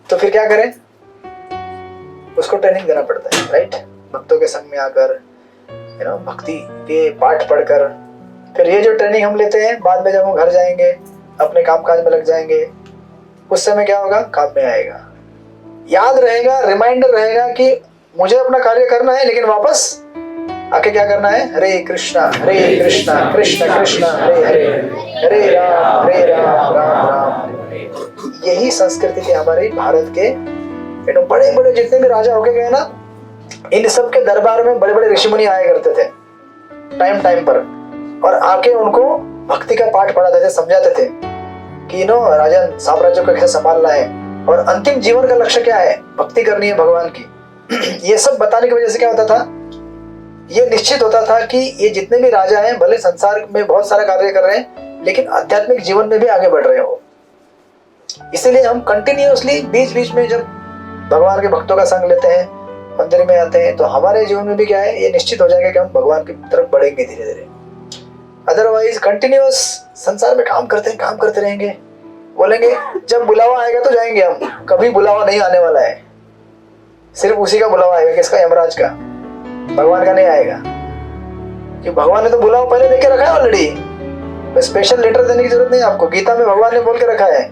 तो फिर क्या करें, उसको ट्रेनिंग देना पड़ता है, राइट। भक्तों के संग में आकर, भक्ति के पाठ पढ़कर, फिर ये जो ट्रेनिंग हम लेते हैं, बाद में जब हम घर जाएंगे, अपने कामकाज में लग जाएंगे, उस समय क्या होगा, काम में आएगा, याद रहेगा, रिमाइंडर रहेगा कि मुझे अपना कार्य करना है, लेकिन वापस आके क्या करना है, हरे कृष्णा कृष्ण कृष्ण हरे हरे, हरे राम राम राम। यही संस्कृति थी हमारे भारत के। बड़े बड़े जितने भी राजा होके गए ना, इन सब के दरबार में बड़े बड़े ऋषि मुनि आया करते थे टाइम टाइम पर, और आके उनको भक्ति का पाठ पढ़ाते थे, समझाते थे कि राजन साम्राज्य को कैसे संभालना है और अंतिम जीवन का लक्ष्य क्या है, भक्ति करनी है भगवान की। ये सब बताने की वजह से क्या होता था, ये निश्चित होता था कि ये जितने भी राजा हैं भले संसार में बहुत सारा कार्य कर रहे हैं लेकिन आध्यात्मिक जीवन में भी आगे बढ़ रहे हो। इसीलिए हम कंटिन्यूअसली बीच बीच में जब भगवान के भक्तों का संग लेते हैं, मंदिर में आते हैं, तो हमारे जीवन में भी क्या है, ये निश्चित हो जाएगा कि हम भगवान की तरफ बढ़ेंगे धीरे धीरे। अदरवाइज कंटिन्यूअस संसार में काम करते रहेंगे, बोलेंगे जब बुलावा आएगा तो जाएंगे हम, कभी बुलावा नहीं आने वाला है। सिर्फ उसी का बुलावा आएगा, किसका, यमराज का, भगवान का नहीं आएगा। कि भगवान ने तो बुलावा पहले देके रखा है ऑलरेडी, स्पेशल लेटर देने की जरूरत नहीं है आपको। गीता में भगवान ने बोल के रखा है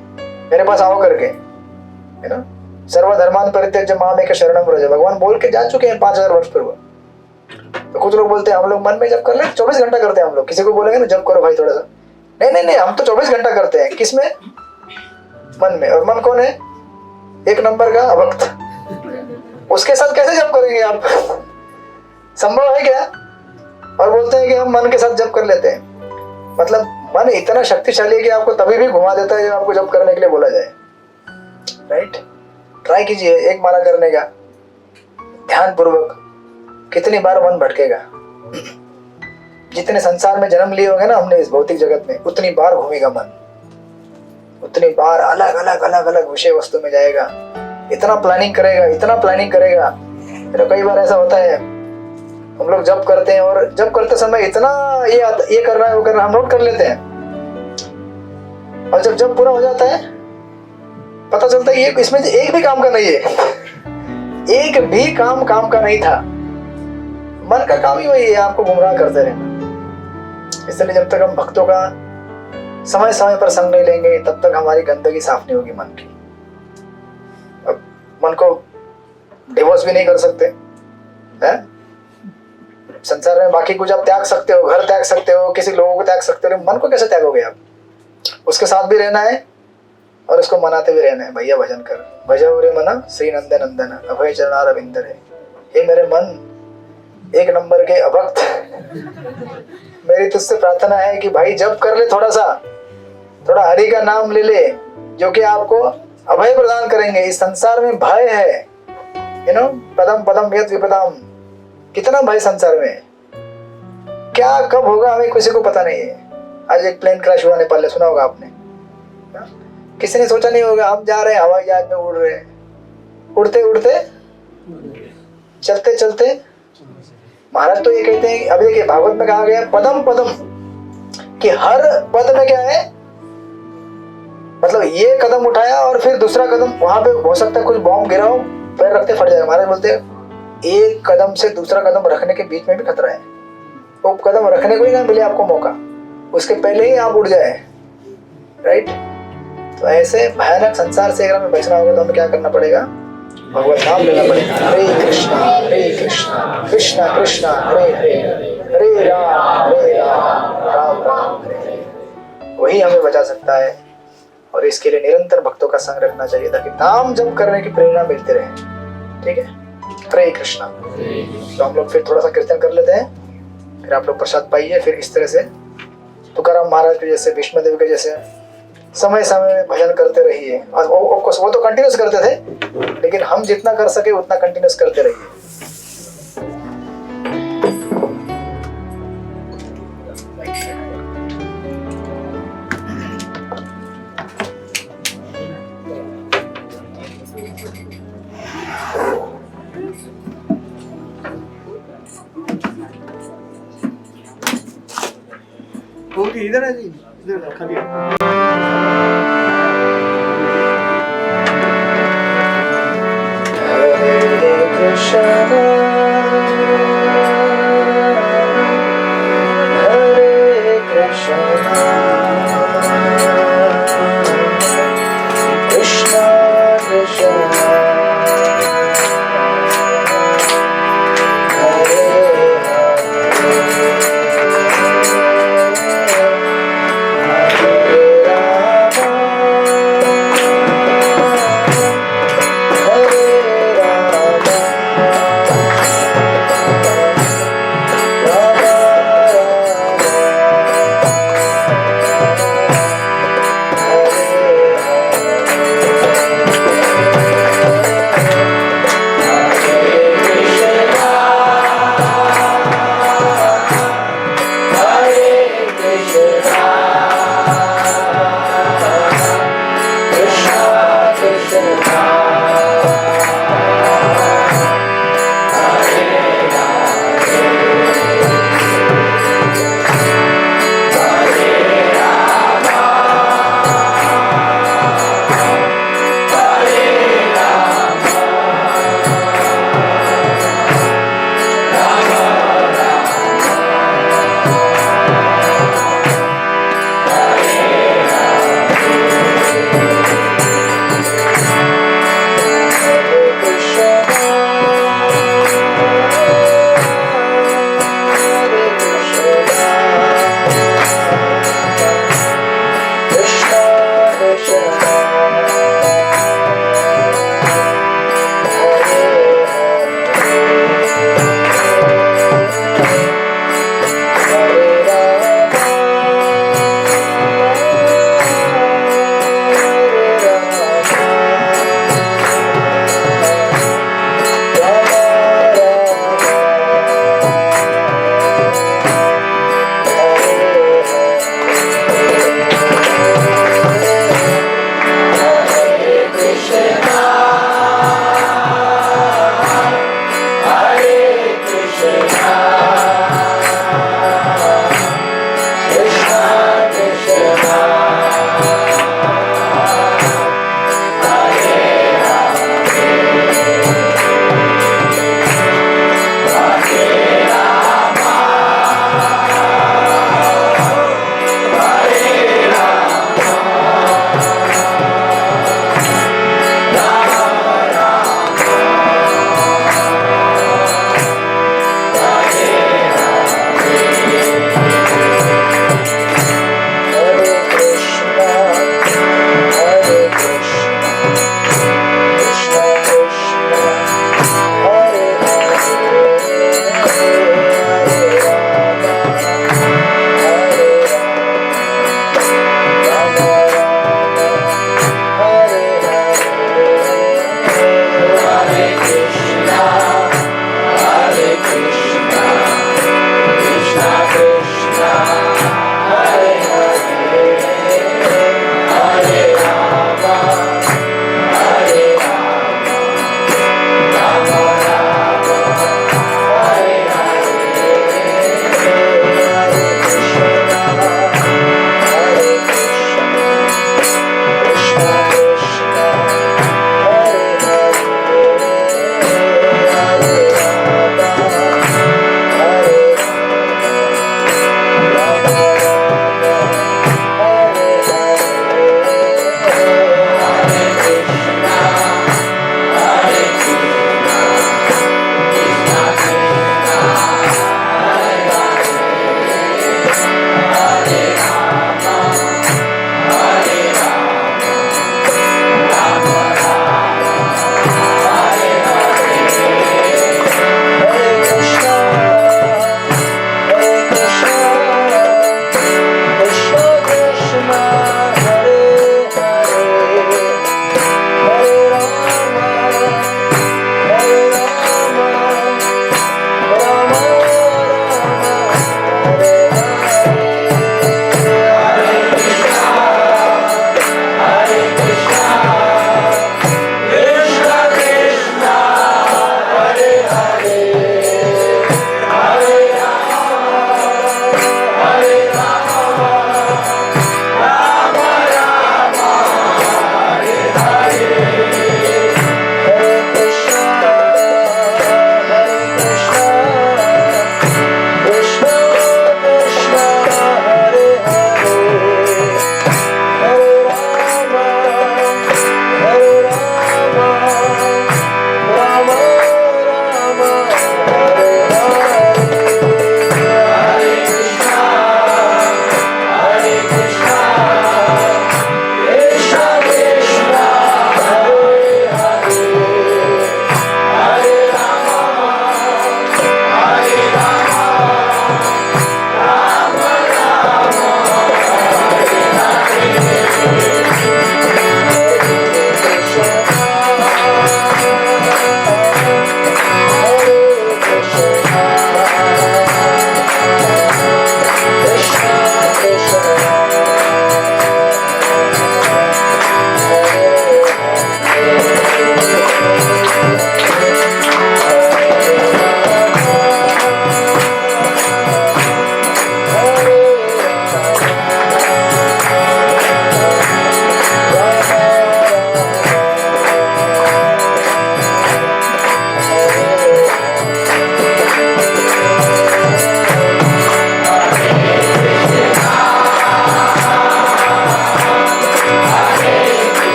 मेरे पास आओ करके, है ना, सर्वधर्मान परित्यज्य मामेकं शरणं व्रज, भगवान बोल के जा चुके हैं 5000 वर्ष पूर्व। तो कुछ लोग बोलते हैं हम लोग मन में जप कर ले, 24 घंटा करते हैं हम लोग। किसी को बोलेंगे ना जप करो भाई थोड़ा सा, नहीं हम तो 24 घंटा करते हैं। किसमें, मन में। और मन कौन है, एक नंबर का अभक्त, उसके साथ कैसे जप करेंगे आप, संभव है क्या। और बोलते हैं कि हम मन के साथ जप कर लेते हैं। मतलब मन इतना शक्तिशाली है कि आपको तभी भी घुमा देता है जब आपको जप करने के लिए बोला जाए। राइट, ट्राई कीजिए एक माला करने का ध्यान पूर्वक, कितनी बार मन भटकेगा। जितने संसार में जन्म लिए होंगे ना हमने इस भौतिक जगत में, उतनी बार घूमेगा मन, उतनी बार अलग अलग विषय वस्तु में जाएगा, इतना प्लानिंग करेगा। तो कई बार ऐसा होता है हम लोग जब करते हैं और जब करते समय इतना ये कर रहा है वो कर रहा है, हम नोट कर लेते हैं। और जब पूरा हो जाता है पता चलता है ये इसमें एक भी काम का नहीं है, एक भी काम का नहीं था। मन का काम ही वही है, आपको गुमराह करते रहना। इसलिए जब तक हम भक्तों का समय समय पर संग नहीं लेंगे तब तक हमारी गंदगी साफ नहीं होगी मन की। अब मन को डिवोर्स भी नहीं कर सकते हैं। संसार में बाकी कुछ आप त्याग सकते हो, घर त्याग सकते हो, किसी लोगों को त्याग सकते हो, मन को कैसे त्यागोगे आप। उसके साथ भी रहना है और उसको मनाते भी रहना है। भैया भजन कर, भजो रे मना श्री नंदन नंदन अभय चरणारविंद रे। हे मेरे मन एक नंबर के अभक्त, मेरी तुझसे प्रार्थना है कि भाई जब कर ले, थोड़ा हरि का नाम ले ले, जो कि आपको अभय प्रदान करेंगे। इस संसार में भय है, पदम पदम यत विपदाम, कितना भय संसार में, क्या कब होगा हमें किसी को पता नहीं है। आज एक प्लेन क्रैश हुआ नेपाल में, सुना होगा आपने। किसी ने सोचा नहीं होगा, हम जा रहे हैं हवाई जहाज में, उड़ रहे हैं, उड़ते चलते महाराज तो ये कहते हैं, अभी देखिए भागवत में कहा गया पदम पदम, कि हर पद में क्या है, मतलब ये कदम उठाया और फिर दूसरा कदम वहां पे हो सकता है कुछ बॉम्ब गिराओ, पैर रखते फट जाएगा। महाराज बोलते हैं एक कदम से दूसरा कदम रखने के बीच में भी खतरा है। वो कदम रखने को ही ना मिले आपको मौका, उसके पहले ही आप उड़ जाए। राइट, तो ऐसे भयानक संसार से अगर हमें बचना होगा तो हमें क्या करना पड़ेगा, भगवत नाम लेना पड़ेगा। हरे कृष्णा कृष्णा कृष्णा हरे हरे, हरे राम राम राम हरे हरे। वही हमें बचा सकता है। और इसके लिए निरंतर भक्तों का संग रखना चाहिए ताकि नाम जप करने की प्रेरणा मिलती रहे। ठीक है, हरे कृष्णा। तो हम लोग फिर थोड़ा सा कीर्तन कर लेते हैं, फिर आप लोग प्रसाद पाइए। फिर इस तरह से तुकाराम महाराज के जैसे, भीष्मदेव के जैसे समय समय में भजन करते रहिए। वो तो कंटिन्यूस करते थे, लेकिन हम जितना कर सके उतना कंटिन्यूस करते रहिए। इधर है जी, इधर खाली है।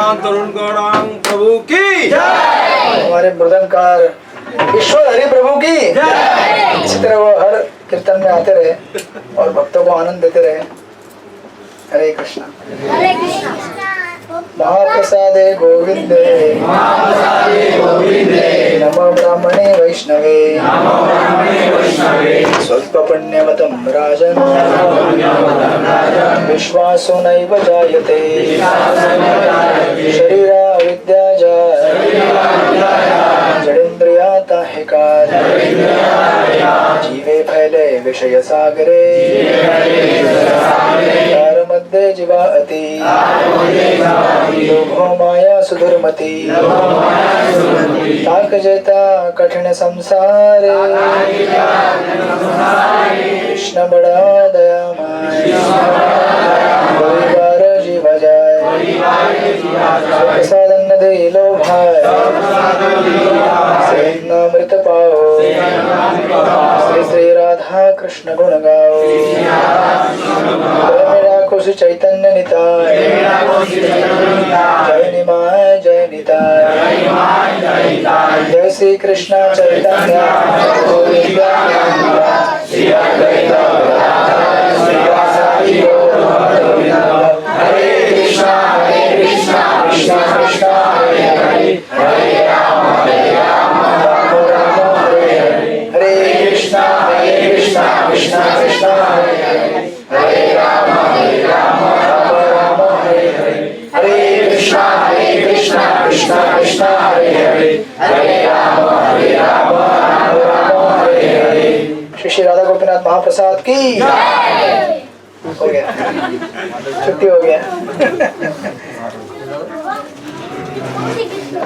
भगवान तरुण गौरांग प्रभु की हमारे मृदंगकार ईश्वर हरि प्रभु की इसी तरह वो हर कीर्तन में आते रहे और भक्तों को आनंद देते रहे। हरे कृष्णा। हरे कृष्णा। महाप्रसादे गोविंदे नमो ब्राह्मणे वैष्णवे स्वल्प पुण्यवतं राजन् विश्वासो नैव जायते शरीरा विद्या जड़ेन्द्रियाता है काल जीवे फैले विषय सागरे तार मध्ये जीवा अति लोभो माया सुधुर्मती ताक जेता कठिन संसारे कृष्ण बड़ा दयामय कोई बार जीवा जाए साधन दे लोभाय सेनामृत पाओ श्री श्री राधा कृष्ण गुण गाओ मेरा कुछ चैतन्य निताय जय निमाय जय निताय जय श्री कृष्ण चैतन्य हरे कृष्णा कृष्णा कृष्णा हरे हरे हरे राम राम हरे हरे हरे कृष्णा कृष्णा कृष्णा हरे हरे हरे राम राम राम हरे हरे हरे कृष्णा कृष्णा कृष्णा हरे हरे हरे राम राम राम हरे हरे। श्री श्री राधा गोपीनाथ महाप्रसाद की हो गया, छुट्टी हो गया। हरे कृष्णा।